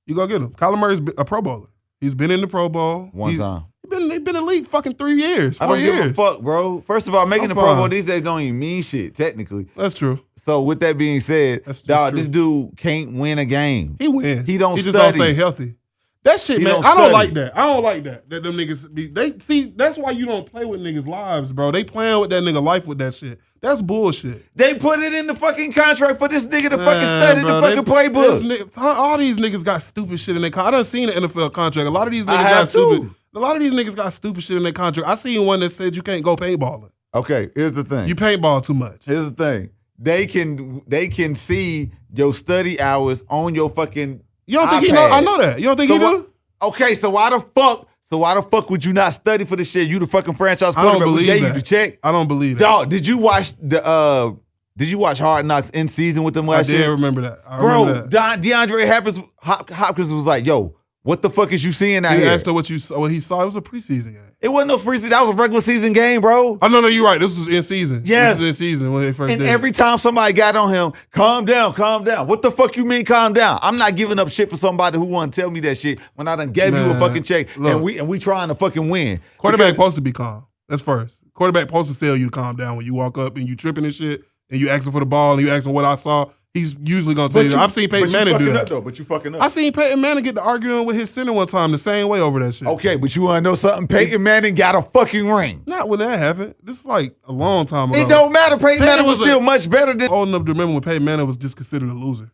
Kyler Murray's a Pro Bowler. He's been in the Pro Bowl. One time. He's been in the league fucking 3 years, 4 years. I don't give a fuck, bro. First of all, making the Pro Bowl these days don't even mean shit, technically. That's true. So with that being said, this dude can't win a game. He wins. He just don't stay healthy. That shit, man, I don't like that. I don't like that. That them niggas that's why you don't play with niggas' lives, bro. They playing with that nigga life with that shit. That's bullshit. They put it in the fucking contract for this nigga to fucking study the fucking playbook. All these niggas got stupid shit in their contract. I done seen the NFL contract. A lot of these niggas got stupid. A lot of these niggas got stupid shit in their contract. I seen one that said you can't go paintballing. Okay, here's the thing. You paintball too much. Here's the thing. They can see your study hours on your fucking You don't think iPad. He know? I know that. You don't think he do? Okay, so why the fuck would you not study for this shit? You the fucking franchise quarterback. I don't believe that. You to check. I don't believe that. Dog, did you watch Hard Knocks in season with them last year? I did remember that. DeAndre Hopkins was like, yo, what the fuck is you seeing out here? He asked her what he saw. It was a preseason game. It wasn't no preseason. That was a regular season game, bro. Oh, no, you're right. This was in season. Yes. This was in season when they first did it. And every time somebody got on him, calm down. What the fuck you mean calm down? I'm not giving up shit for somebody who want to tell me that shit when I done gave you a fucking check and we trying to fucking win. Quarterback supposed to be calm. That's first. Quarterback supposed to tell you to calm down when you walk up and you tripping and shit and you asking for the ball and you asking what I saw. He's usually going to tell you. I've seen Peyton Manning do that. But you fucking up. I seen Peyton Manning get to arguing with his center one time the same way over that shit. Okay, but you want to know something? Peyton Manning got a fucking ring. Not when that happened. This is like a long time ago. It don't matter. Peyton Manning was still much better than... Old enough to remember when Peyton Manning was just considered a loser.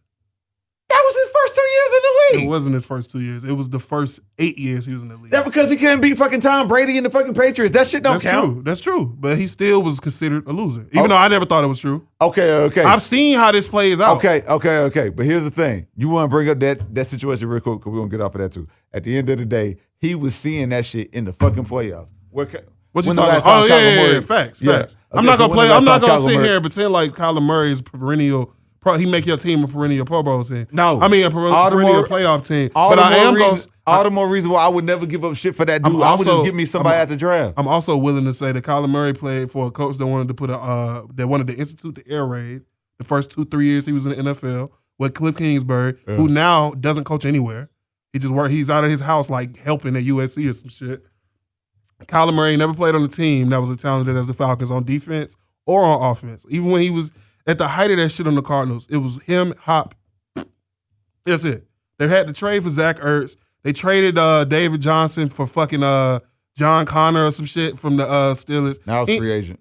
That was his first 2 years in the league. It wasn't his first 2 years. It was the first 8 years he was in the league. That's because he couldn't beat fucking Tom Brady and the fucking Patriots. That shit don't count. That's true. But he still was considered a loser. Even though I never thought it was true. Okay. I've seen how this plays out. Okay. But here's the thing. You want to bring up that situation real quick because we're going to get off of that too. At the end of the day, he was seeing that shit in the fucking playoffs. What you talking about? Oh, yeah, facts. I'm not going to sit here and pretend like Kyler Murray is perennial he make your team a perennial Pro Bowl team. No. I mean a perennial playoff team. All the more reason why I would never give up shit for that dude. I would just give me somebody at the draft. I'm also willing to say that Kyler Murray played for a coach that wanted to institute the air raid the first 2-3 years he was in the NFL with Cliff Kingsbury, who now doesn't coach anywhere. He's out of his house like helping at USC or some shit. Kyler Murray never played on a team that was as talented as the Falcons on defense or on offense. Even when he was at the height of that shit on the Cardinals, it was him, Hop. That's it. They had to trade for Zach Ertz. They traded David Johnson for fucking John Connor or some shit from the Steelers. Now it's free agent.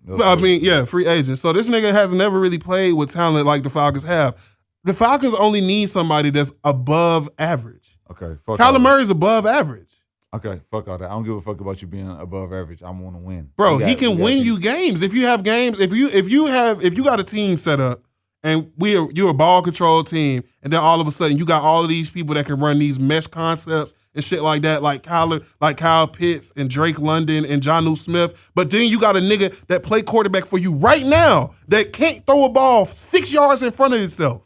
Free agent. So this nigga has never really played with talent like the Falcons have. The Falcons only need somebody that's above average. Okay. Kyler Murray's above average. Okay, fuck all that. I don't give a fuck about you being above average. I want to win. Bro, he can win you games. If you have games, if you got a team set up and you're a ball control team, and then all of a sudden you got all of these people that can run these mesh concepts and shit like that, like Kyle Pitts and Drake London and Jonnu Smith. But then you got a nigga that play quarterback for you right now that can't throw a ball 6 yards in front of himself.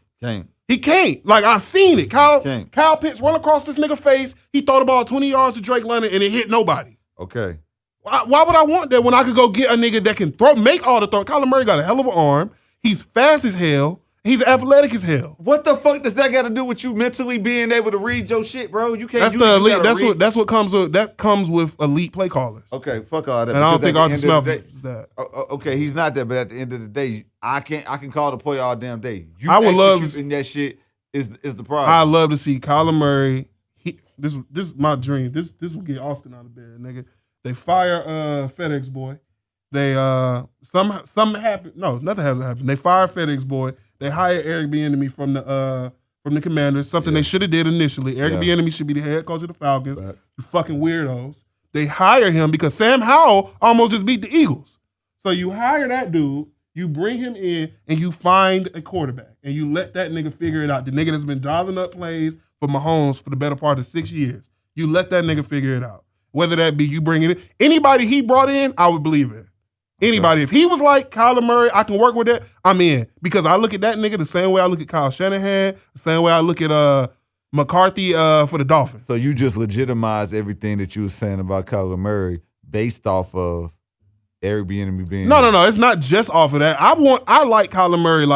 He can't. Like, I've seen it. Kyle Pitts run across this nigga face. He throw the ball 20 yards to Drake London, and it hit nobody. Okay. Why would I want that when I could go get a nigga that can make all the throws? Kyler Murray got a hell of an arm. He's fast as hell. He's athletic as hell. What the fuck does that got to do with you mentally being able to read your shit, bro? You can't. That's the elite. That's what comes with elite play callers. Okay, fuck all that. And I don't think Arthur Smith is that. Okay, he's not that. But at the end of the day, I can call the play all damn day. I would love that shit is the problem. I love to see Kyler Murray. This is my dream. This will get Austin out of bed, nigga. They fire FedEx boy. They something happened. No, nothing hasn't happened. They fire FedEx boy. They hire Eric Bieniemy from the Commanders. Something they should have did initially. Eric Bieniemy should be the head coach of the Falcons. Right. You fucking weirdos. They hire him because Sam Howell almost just beat the Eagles. So you hire that dude. You bring him in and you find a quarterback and you let that nigga figure it out. The nigga that's been dialing up plays for Mahomes for the better part of 6 years. You let that nigga figure it out. Whether that be you bringing it, anybody he brought in, I would believe it. Anybody. If he was like Kyler Murray, I can work with that, I'm in. Because I look at that nigga the same way I look at Kyle Shanahan, the same way I look at McCarthy for the Dolphins. So you just legitimize everything that you were saying about Kyler Murray based off of Eric Bieniemy being. No. It's not just off of that. I like Kyler Murray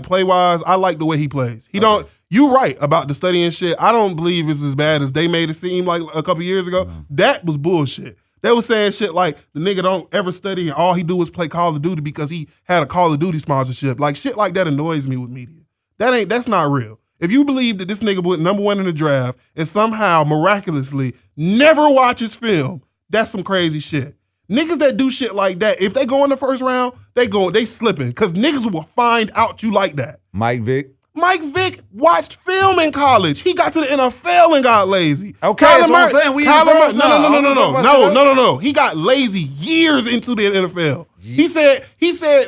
play wise. I like the way he plays. You right about the studying shit. I don't believe it's as bad as they made it seem like a couple years ago. Mm-hmm. That was bullshit. They were saying shit like the nigga don't ever study and all he do is play Call of Duty because he had a Call of Duty sponsorship. Like shit like that annoys me with media. That's not real. If you believe that this nigga went number one in the draft and somehow miraculously never watches film, that's some crazy shit. Niggas that do shit like that, if they go in the first round, they slipping because niggas will find out you like that. Mike Vick watched film in college. He got to the NFL and got lazy. Okay, that's what I'm saying. No. He got lazy years into the NFL. He said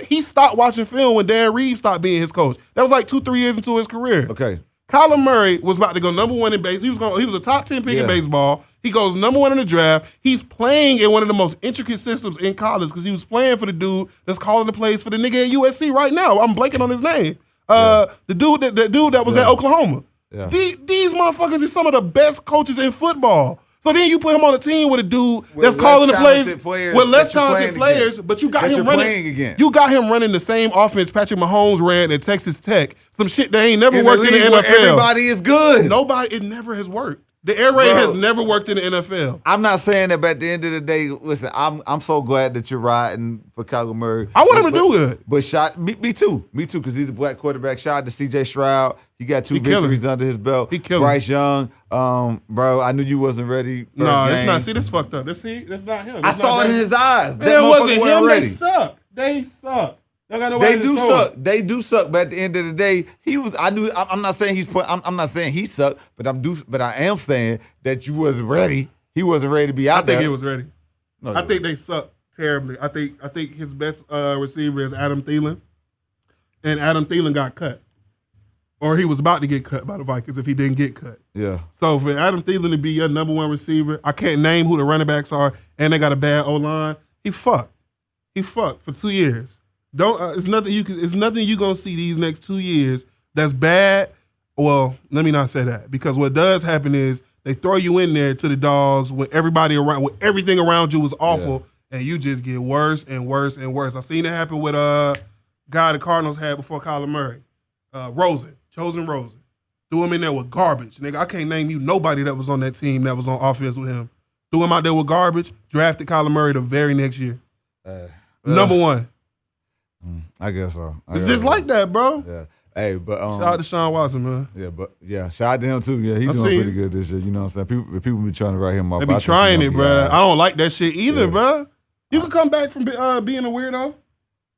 he stopped watching film when Dan Reeves stopped being his coach. That was like 2-3 years into his career. Okay. Kyler Murray was about to go number one in baseball. He was a top 10 pick in baseball. He goes number one in the draft. He's playing in one of the most intricate systems in college because he was playing for the dude that's calling the plays for the nigga at USC right now. I'm blanking on his name. The dude that was at Oklahoma. Yeah. These motherfuckers is some of the best coaches in football. So then you put him on a team with a dude that's calling the plays with less talented players, but you got him running. You got him running the same offense Patrick Mahomes ran at Texas Tech. Some shit that ain't never worked in the NFL. Everybody is good. It never has worked. The air raid has never worked in the NFL. I'm not saying that, but at the end of the day, listen, I'm so glad that you're riding for Kyler Murray. I want him to do good. But me too, because he's a black quarterback. Shout out to C.J. Stroud. He got 2 victories under his belt. He killed Bryce Young, bro, I knew you wasn't ready. No, it's not. See, this fucked up. That's not him. I saw it in his eyes. It wasn't him. Ready. They suck. They do suck, but at the end of the day, I'm not saying I'm not saying he sucked, but I am saying that you wasn't ready. He wasn't ready to be out there. I think he was ready. No, I think they suck terribly. I think his best receiver is Adam Thielen, and Adam Thielen got cut, or he was about to get cut by the Vikings if he didn't get cut. Yeah. So for Adam Thielen to be your number one receiver, I can't name who the running backs are, and they got a bad O-line. He fucked for 2 years. Don't. It's nothing you can. It's nothing you gonna see these next 2 years that's bad. Well, let me not say that, because what does happen is they throw you in there to the dogs when everybody around, when everything around you was awful, and you just get worse and worse and worse. I seen it happen with guy the Cardinals had before Kyler Murray, Chosen Rosen. Threw him in there with garbage. Nigga, I can't name you nobody that was on that team that was on offense with him. Threw him out there with garbage, drafted Kyler Murray the very next year. Number one. I guess so. It's just like that, bro. Yeah. Hey, but shout out to Sean Watson, man. Yeah, shout out to him too. Yeah, he's doing pretty good this year. You know what I'm saying? People be trying to write him up. They be trying it, bro. I don't like that shit either, bro. You could come back from being a weirdo.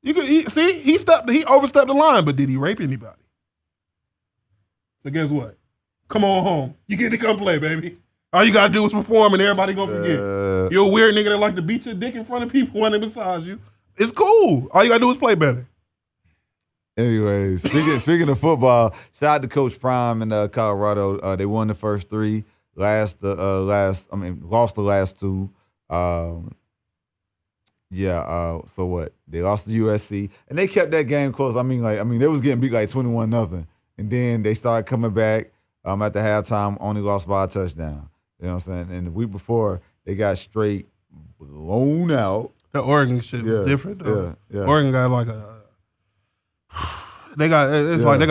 You could he overstepped the line, but did he rape anybody? So guess what? Come on home. You get to come play, baby. All you gotta do is perform, and everybody gonna forget. You're a weird nigga that like to beat your dick in front of people when they massage you. It's cool. All you gotta do is play better. Anyways, speaking of football, shout out to Coach Prime in Colorado. They won the first 3, lost the last 2. So what? They lost to USC, and they kept that game close. I mean, they was getting beat like 21-0, and then they started coming back at the halftime, only lost by a touchdown. You know what I'm saying? And the week before, they got straight blown out. The Oregon shit was different, though. Yeah. Oregon got like they got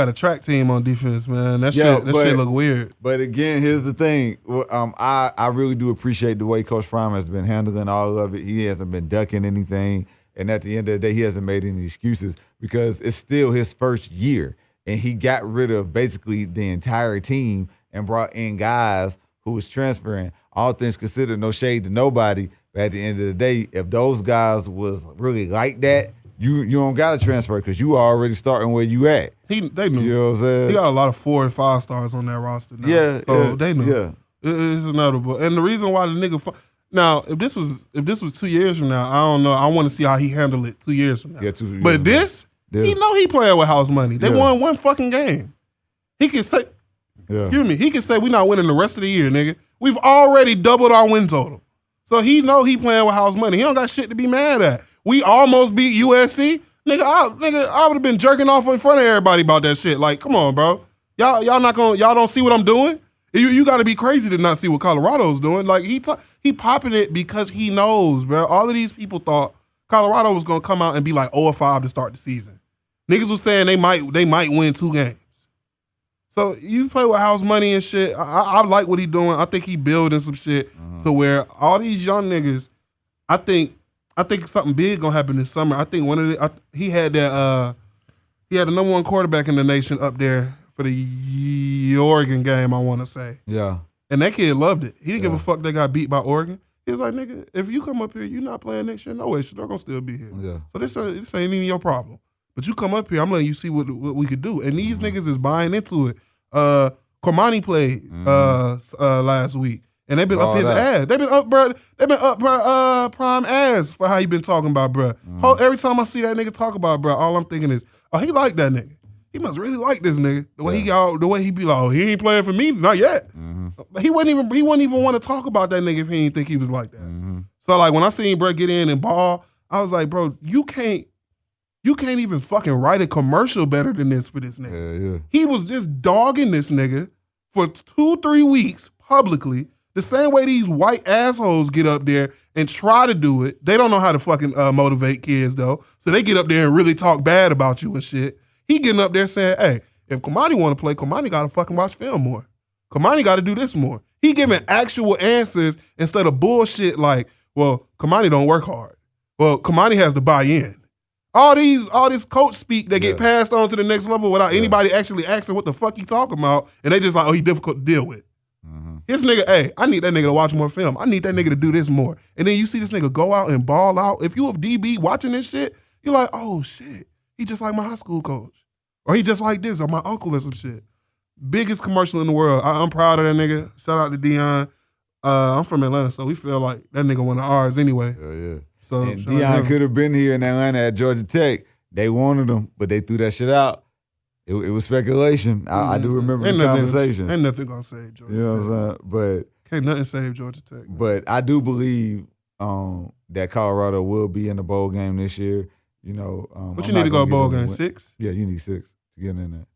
a track team on defense, man. That shit look weird. But again, here's the thing. I really do appreciate the way Coach Prime has been handling all of it. He hasn't been ducking anything, and at the end of the day, he hasn't made any excuses because it's still his first year, and he got rid of basically the entire team and brought in guys who was transferring. All things considered, no shade to nobody, but at the end of the day, if those guys was really like that, you don't got to transfer because you are already starting where you at. They knew. You know what I'm saying? He got a lot of 4 and 5 stars on that roster now. Yeah. So they knew. Yeah. It's inevitable. And the reason why the nigga now, if this was 2 years from now, I don't know. I want to see how he handled it 2 years from now. Yeah, 2 years. But this, he know he playing with house money. They won one fucking game. He can say, excuse me, he can say we not winning the rest of the year, nigga. We've already doubled our win total. So he know he playing with house money. He don't got shit to be mad at. We almost beat USC. Nigga, I would have been jerking off in front of everybody about that shit. Like, come on, bro. Y'all don't see what I'm doing? You got to be crazy to not see what Colorado's doing. Like, he popping it because he knows, bro. All of these people thought Colorado was going to come out and be like 0-5 to start the season. Niggas was saying they might win 2 games. So you play with house money and shit. I like what he doing. I think he building some shit to where all these young niggas, I think something big gonna happen this summer. I think he had the number 1 quarterback in the nation up there for the Oregon game, I want to say. Yeah. And that kid loved it. He didn't give a fuck they got beat by Oregon. He was like, nigga, if you come up here, you're not playing next year. No way, they're gonna still be here. Yeah. So this ain't even your problem. But you come up here, I'm letting you see what we could do. And these niggas is buying into it. Cormani played last week. And they've been up his ass. They've been up, bro. They've been up, bro. Prime ass for how he been talking about, bro. Every time I see that nigga talk about, bro, all I'm thinking is, oh, he like that nigga. He must really like this nigga. The way he be like, oh, he ain't playing for me, not yet. He wouldn't even want to talk about that nigga if he didn't think he was like that. So like when I seen bro get in and ball, I was like, bro, you can't even fucking write a commercial better than this for this nigga. Yeah. He was just dogging this nigga for 2-3 weeks publicly. The same way these white assholes get up there and try to do it. They don't know how to fucking motivate kids, though. So they get up there and really talk bad about you and shit. He getting up there saying, hey, if Kamani want to play, Kamani got to fucking watch film more. Kamani got to do this more. He giving actual answers instead of bullshit like, well, Kamani don't work hard. Well, Kamani has to buy in. All this coach speak that get passed on to the next level without anybody actually asking what the fuck he talking about, and they just like, oh, he difficult to deal with. This nigga, hey, I need that nigga to watch more film. I need that nigga to do this more. And then you see this nigga go out and ball out. If you a DB watching this shit, you're like, oh shit, he just like my high school coach. Or he just like this, or my uncle or some shit. Biggest commercial in the world. I'm proud of that nigga. Shout out to Dion. I'm from Atlanta, so we feel like that nigga one of ours anyway. Yeah. So and Dion could have been here in Atlanta at Georgia Tech. They wanted him, but they threw that shit out. It was speculation. I do remember the conversation. Ain't nothing gonna save Georgia Tech. You know what I'm saying? But can't nothing save Georgia Tech. Man. But I do believe that Colorado will be in the bowl game this year. you know. What you need to go bowl game? 6? Yeah, you need 6 to get in there.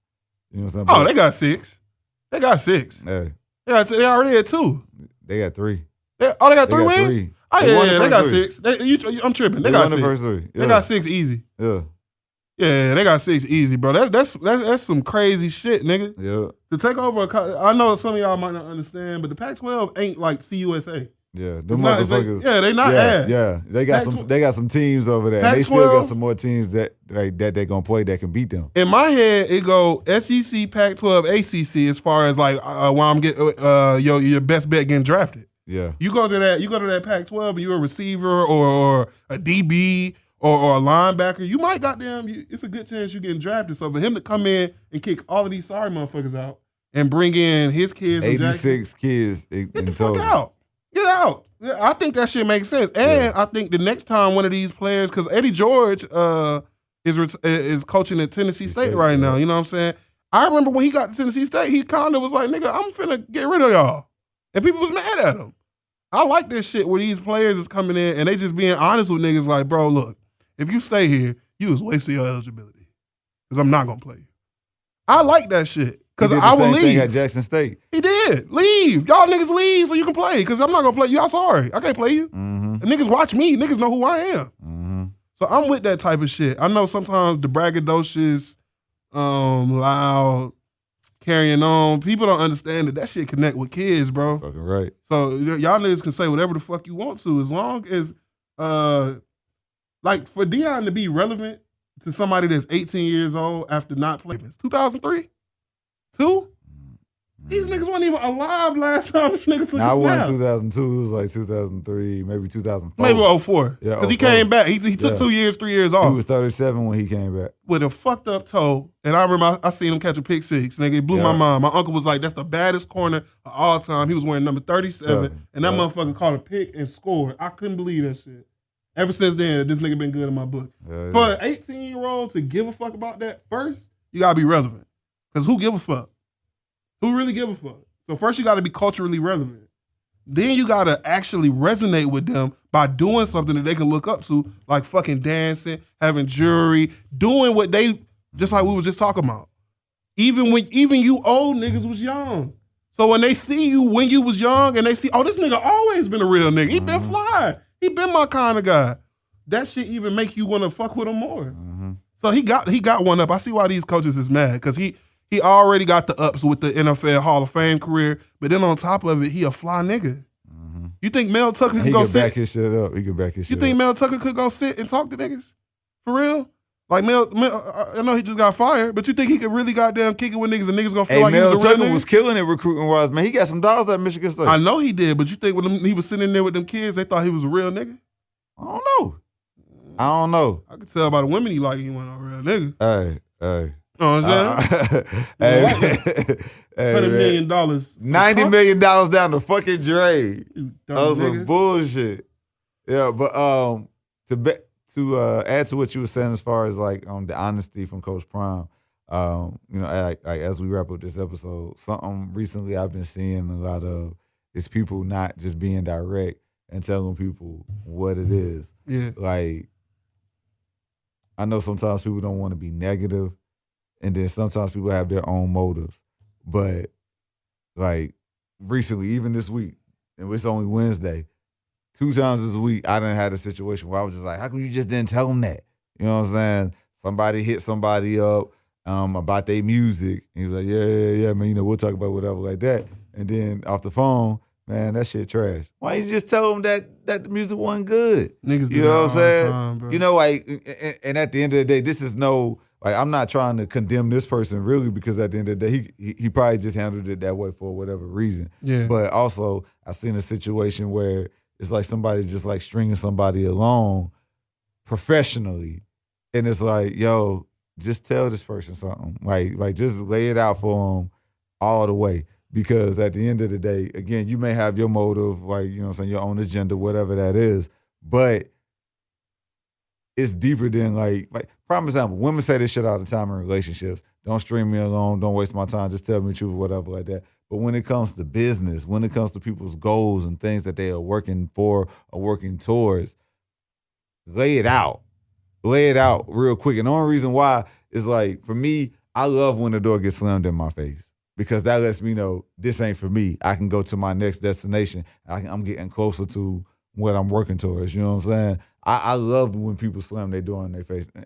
You know what I'm saying? Oh, they got 6. They got 6. Hey. They already had 2. They got 3. They got 3 wins? 3. Oh, yeah, they got 6. I'm tripping. They got 6. The first 3. Yeah. They got 6 easy. Yeah. Yeah, they got 6 easy, bro. That's some crazy shit, nigga. Yeah. To take over, I know some of y'all might not understand, but the Pac-12 ain't like CUSA. Yeah, them motherfuckers. They not ass. Yeah, they got some teams over there, and they still got some more teams that they gonna play that can beat them. In my head, it go SEC, Pac-12, ACC as far as like where I'm getting your best bet getting drafted. Yeah, you go to that Pac-12 and you're a receiver or a DB or a linebacker, you might it's a good chance you getting drafted. So for him to come in and kick all of these sorry motherfuckers out and bring in his kids, 86 kids, get the fuck out. Get out. I think that shit makes sense. And I think the next time one of these players, because Eddie George is coaching at Tennessee State right now, you know what I'm saying? I remember when he got to Tennessee State, he kind of was like, nigga, I'm finna get rid of y'all. And people was mad at him. I like this shit where these players is coming in and they just being honest with niggas like, bro, look, if you stay here, you was wasting your eligibility. Because I'm not going to play you. I like that shit. Because I will leave. Thing at Jackson State. He did. Leave. Y'all niggas leave so you can play. Because I'm not going to play you. I'm sorry. I can't play you. Mm-hmm. And niggas watch me. Niggas know who I am. Mm-hmm. So I'm with that type of shit. I know sometimes the braggadocious, loud, carrying on, people don't understand that shit connect with kids, bro. Fucking right. So y'all niggas can say whatever the fuck you want to as long as, like for Deion to be relevant to somebody that's 18 years old after not playing. It's 2003? 2? These niggas weren't even alive last time this nigga took a snap. I won 2002. It was like 2003, maybe 2004. Maybe 04. Yeah, because he came back. He took 2 years, 3 years off. He was 37 when he came back. With a fucked up toe. And I remember I seen him catch a pick 6. Nigga, it blew my mind. My uncle was like, that's the baddest corner of all time. He was wearing number 37. And that motherfucker caught a pick and scored. I couldn't believe that shit. Ever since then, this nigga been good in my book. For an 18-year-old to give a fuck about that first, you gotta be relevant. Because who give a fuck? Who really give a fuck? So first you gotta be culturally relevant. Then you gotta actually resonate with them by doing something that they can look up to, like fucking dancing, having jewelry, doing what they, just like we was just talking about. Even you old niggas was young. So when they see you when you was young and they see, oh, this nigga always been a real nigga. He been fly. He been my kind of guy. That shit even make you want to fuck with him more. Mm-hmm. So he got one up. I see why these coaches is mad, because he already got the ups with the NFL Hall of Fame career, but then on top of it, he a fly nigga. Mm-hmm. You think Mel Tucker could go sit? He can back his shit up. He can back his shit up. You think Mel Tucker could go sit and talk to niggas? For real? Like Mel, I know he just got fired, but you think he could really goddamn kick it with niggas and niggas gonna feel like he was a real nigga? Mel Tucker was killing it recruiting-wise, man. He got some dollars at Michigan State. I know he did, but you think when he was sitting in there with them kids, they thought he was a real nigga? I don't know. I could tell by the women he like he wasn't a real nigga. Hey. You know what I'm saying? $100 million. $90 million down the fucking drain. That was some nigga. bullshit. Yeah, but to add to what you were saying as far as like the honesty from Coach Prime, like as we wrap up this episode, something recently I've been seeing a lot of is people not just being direct and telling people what it is. Yeah. Like, I know sometimes people don't want to be negative, and then sometimes people have their own motives. But like recently, even this week, and it's only Wednesday, 2 times this week, I done had a situation where I was just like, how come you just didn't tell them that? You know what I'm saying? Somebody hit somebody up about their music. And he was like, yeah, man, we'll talk about whatever like that. And then off the phone, man, that shit trash. Why you just tell them that the music wasn't good? Niggas do you know what I'm saying? Time, bro. And at the end of the day, this is I'm not trying to condemn this person really, because at the end of the day, he probably just handled it that way for whatever reason. Yeah. But also, I seen a situation where it's like somebody just like stringing somebody along professionally, and it's like, yo, just tell this person something. Like just lay it out for them all the way. Because at the end of the day, again, you may have your motive, like, you know what I'm saying, your own agenda, whatever that is, but it's deeper than like prime example, women say this shit all the time in relationships. Don't string me along, don't waste my time, just tell me the truth, whatever like that. But when it comes to business, when it comes to people's goals and things that they are working for or working towards, lay it out. lay it out real quick. And the only reason why is like, for me, I love when the door gets slammed in my face because that lets me know this ain't for me. I can go to my next destination. I'm getting closer to what I'm working towards. You know what I'm saying? I love when people slam their door in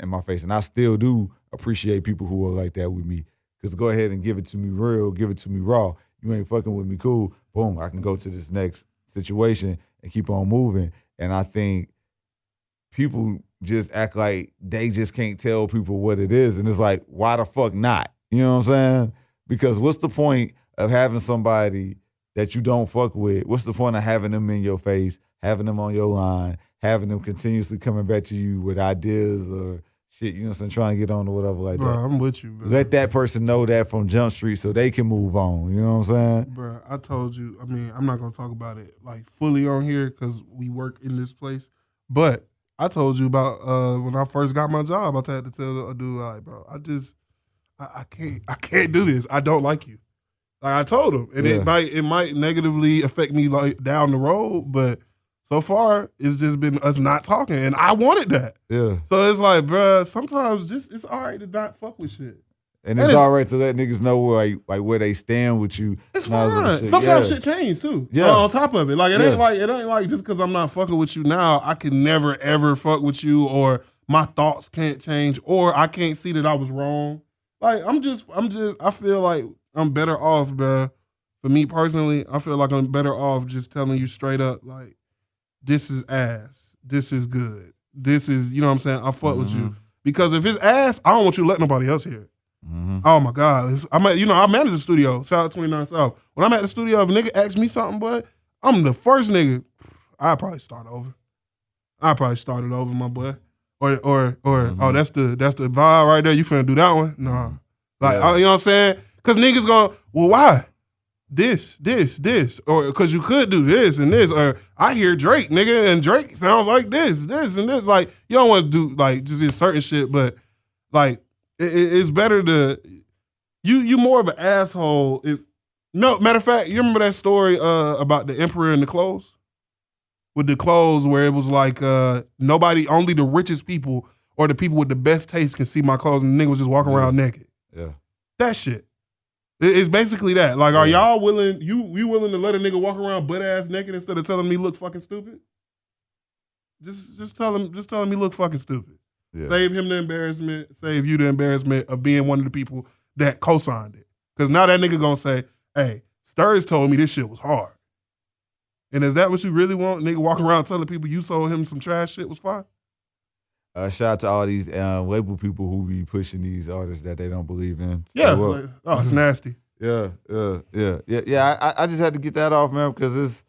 my face. And I still do appreciate people who are like that with me. Because go ahead and give it to me real, give it to me raw. You ain't fucking with me, cool. Boom, I can go to this next situation and keep on moving. And I think people just act like they just can't tell people what it is. And it's like, why the fuck not? You know what I'm saying? Because what's the point of having somebody that you don't fuck with? What's the point of having them in your face, having them on your line, having them continuously coming back to you with ideas or shit, you know what I'm saying, trying to get on or whatever like that. Bro, I'm with you, bro. Let that person know that from Jump Street so they can move on. You know what I'm saying? Bro, I told you, I mean, I'm not going to talk about it like fully on here because we work in this place. But I told you about when I first got my job, I had to tell a dude, like, bro, I can't do this. I don't like you. Like I told him. And it might negatively affect me like down the road, but so far, it's just been us not talking, and I wanted that. Yeah. So it's like, bruh, sometimes it's all right to not fuck with shit. And it's all right to let niggas know where they stand with you. It's fine. Sometimes shit change too. Yeah. On top of it, like it ain't like just because I'm not fucking with you now, I can never ever fuck with you, or my thoughts can't change, or I can't see that I was wrong. Like I feel like I'm better off, bruh. For me personally, I feel like I'm better off just telling you straight up, like, this is ass. This is good. This is, you know what I'm saying? I fuck with you. Because if it's ass, I don't want you to let nobody else hear it. Oh my God. I manage the studio. Shout out 29 South. When I'm at the studio, if a nigga asks me something, boy, I'm the first nigga. I'll probably start over. I probably started over, my boy. Or oh, that's the vibe right there. You finna do that one? Nah. Like, you know what I'm saying? Because niggas going, well, why? This, or because you could do this and this, or I hear Drake, nigga, and Drake sounds like this, and this. Like, you don't want to do, like, just this certain shit, but, like, it's better to, you more of an asshole. Matter of fact, you remember that story about the emperor and the clothes? With the clothes where it was like, nobody, only the richest people or the people with the best taste can see my clothes, and the nigga was just walking around naked. Yeah. That shit. It's basically that. Like, are y'all willing? You willing to let a nigga walk around butt ass naked instead of telling me look fucking stupid? Just tell him he look fucking stupid. Yeah. Save him the embarrassment. Save you the embarrassment of being one of the people that co-signed it. Because now that nigga gonna say, "Hey, Sturz told me this shit was hard." And is that what you really want? Nigga walking around telling people you sold him some trash shit was fine? Shout out to all these label people who be pushing these artists that they don't believe in. Yeah, like, it's nasty. Yeah. I just had to get that off, man, because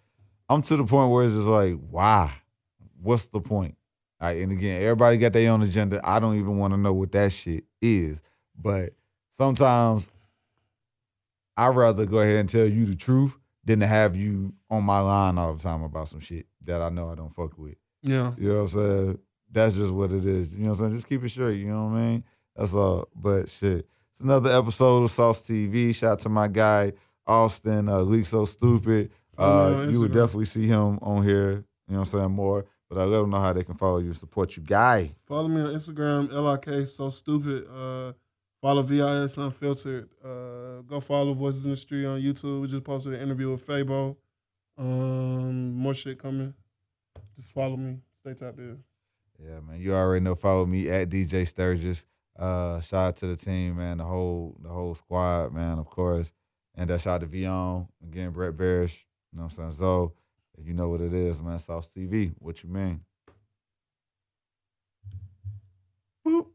I'm to the point where it's just like, why? What's the point? All right, and again, everybody got their own agenda. I don't even want to know what that shit is. But sometimes I'd rather go ahead and tell you the truth than to have you on my line all the time about some shit that I know I don't fuck with. Yeah. You know what I'm saying? That's just what it is. You know what I'm saying? Just keep it straight, you know what I mean? That's all. But shit. It's another episode of SauceTV. Shout out to my guy, Austin, Leak So Stupid. You would definitely see him on here, you know what I'm saying, more. But I let them know how they can follow you and support you, guy. Follow me on Instagram, LIK So Stupid. Follow VIS Unfiltered. Go follow Voices in the Street on YouTube. We just posted an interview with Fabo. More shit coming. Just follow me. Stay tapped in. Yeah, man. You already know. Follow me at DJ Sturgis. Shout out to the team, man. The whole squad, man. Of course, and shout out to Vion again. Brett Barish. You know what I'm saying? So, you know what it is, man. SauceTV. What you mean? Boop.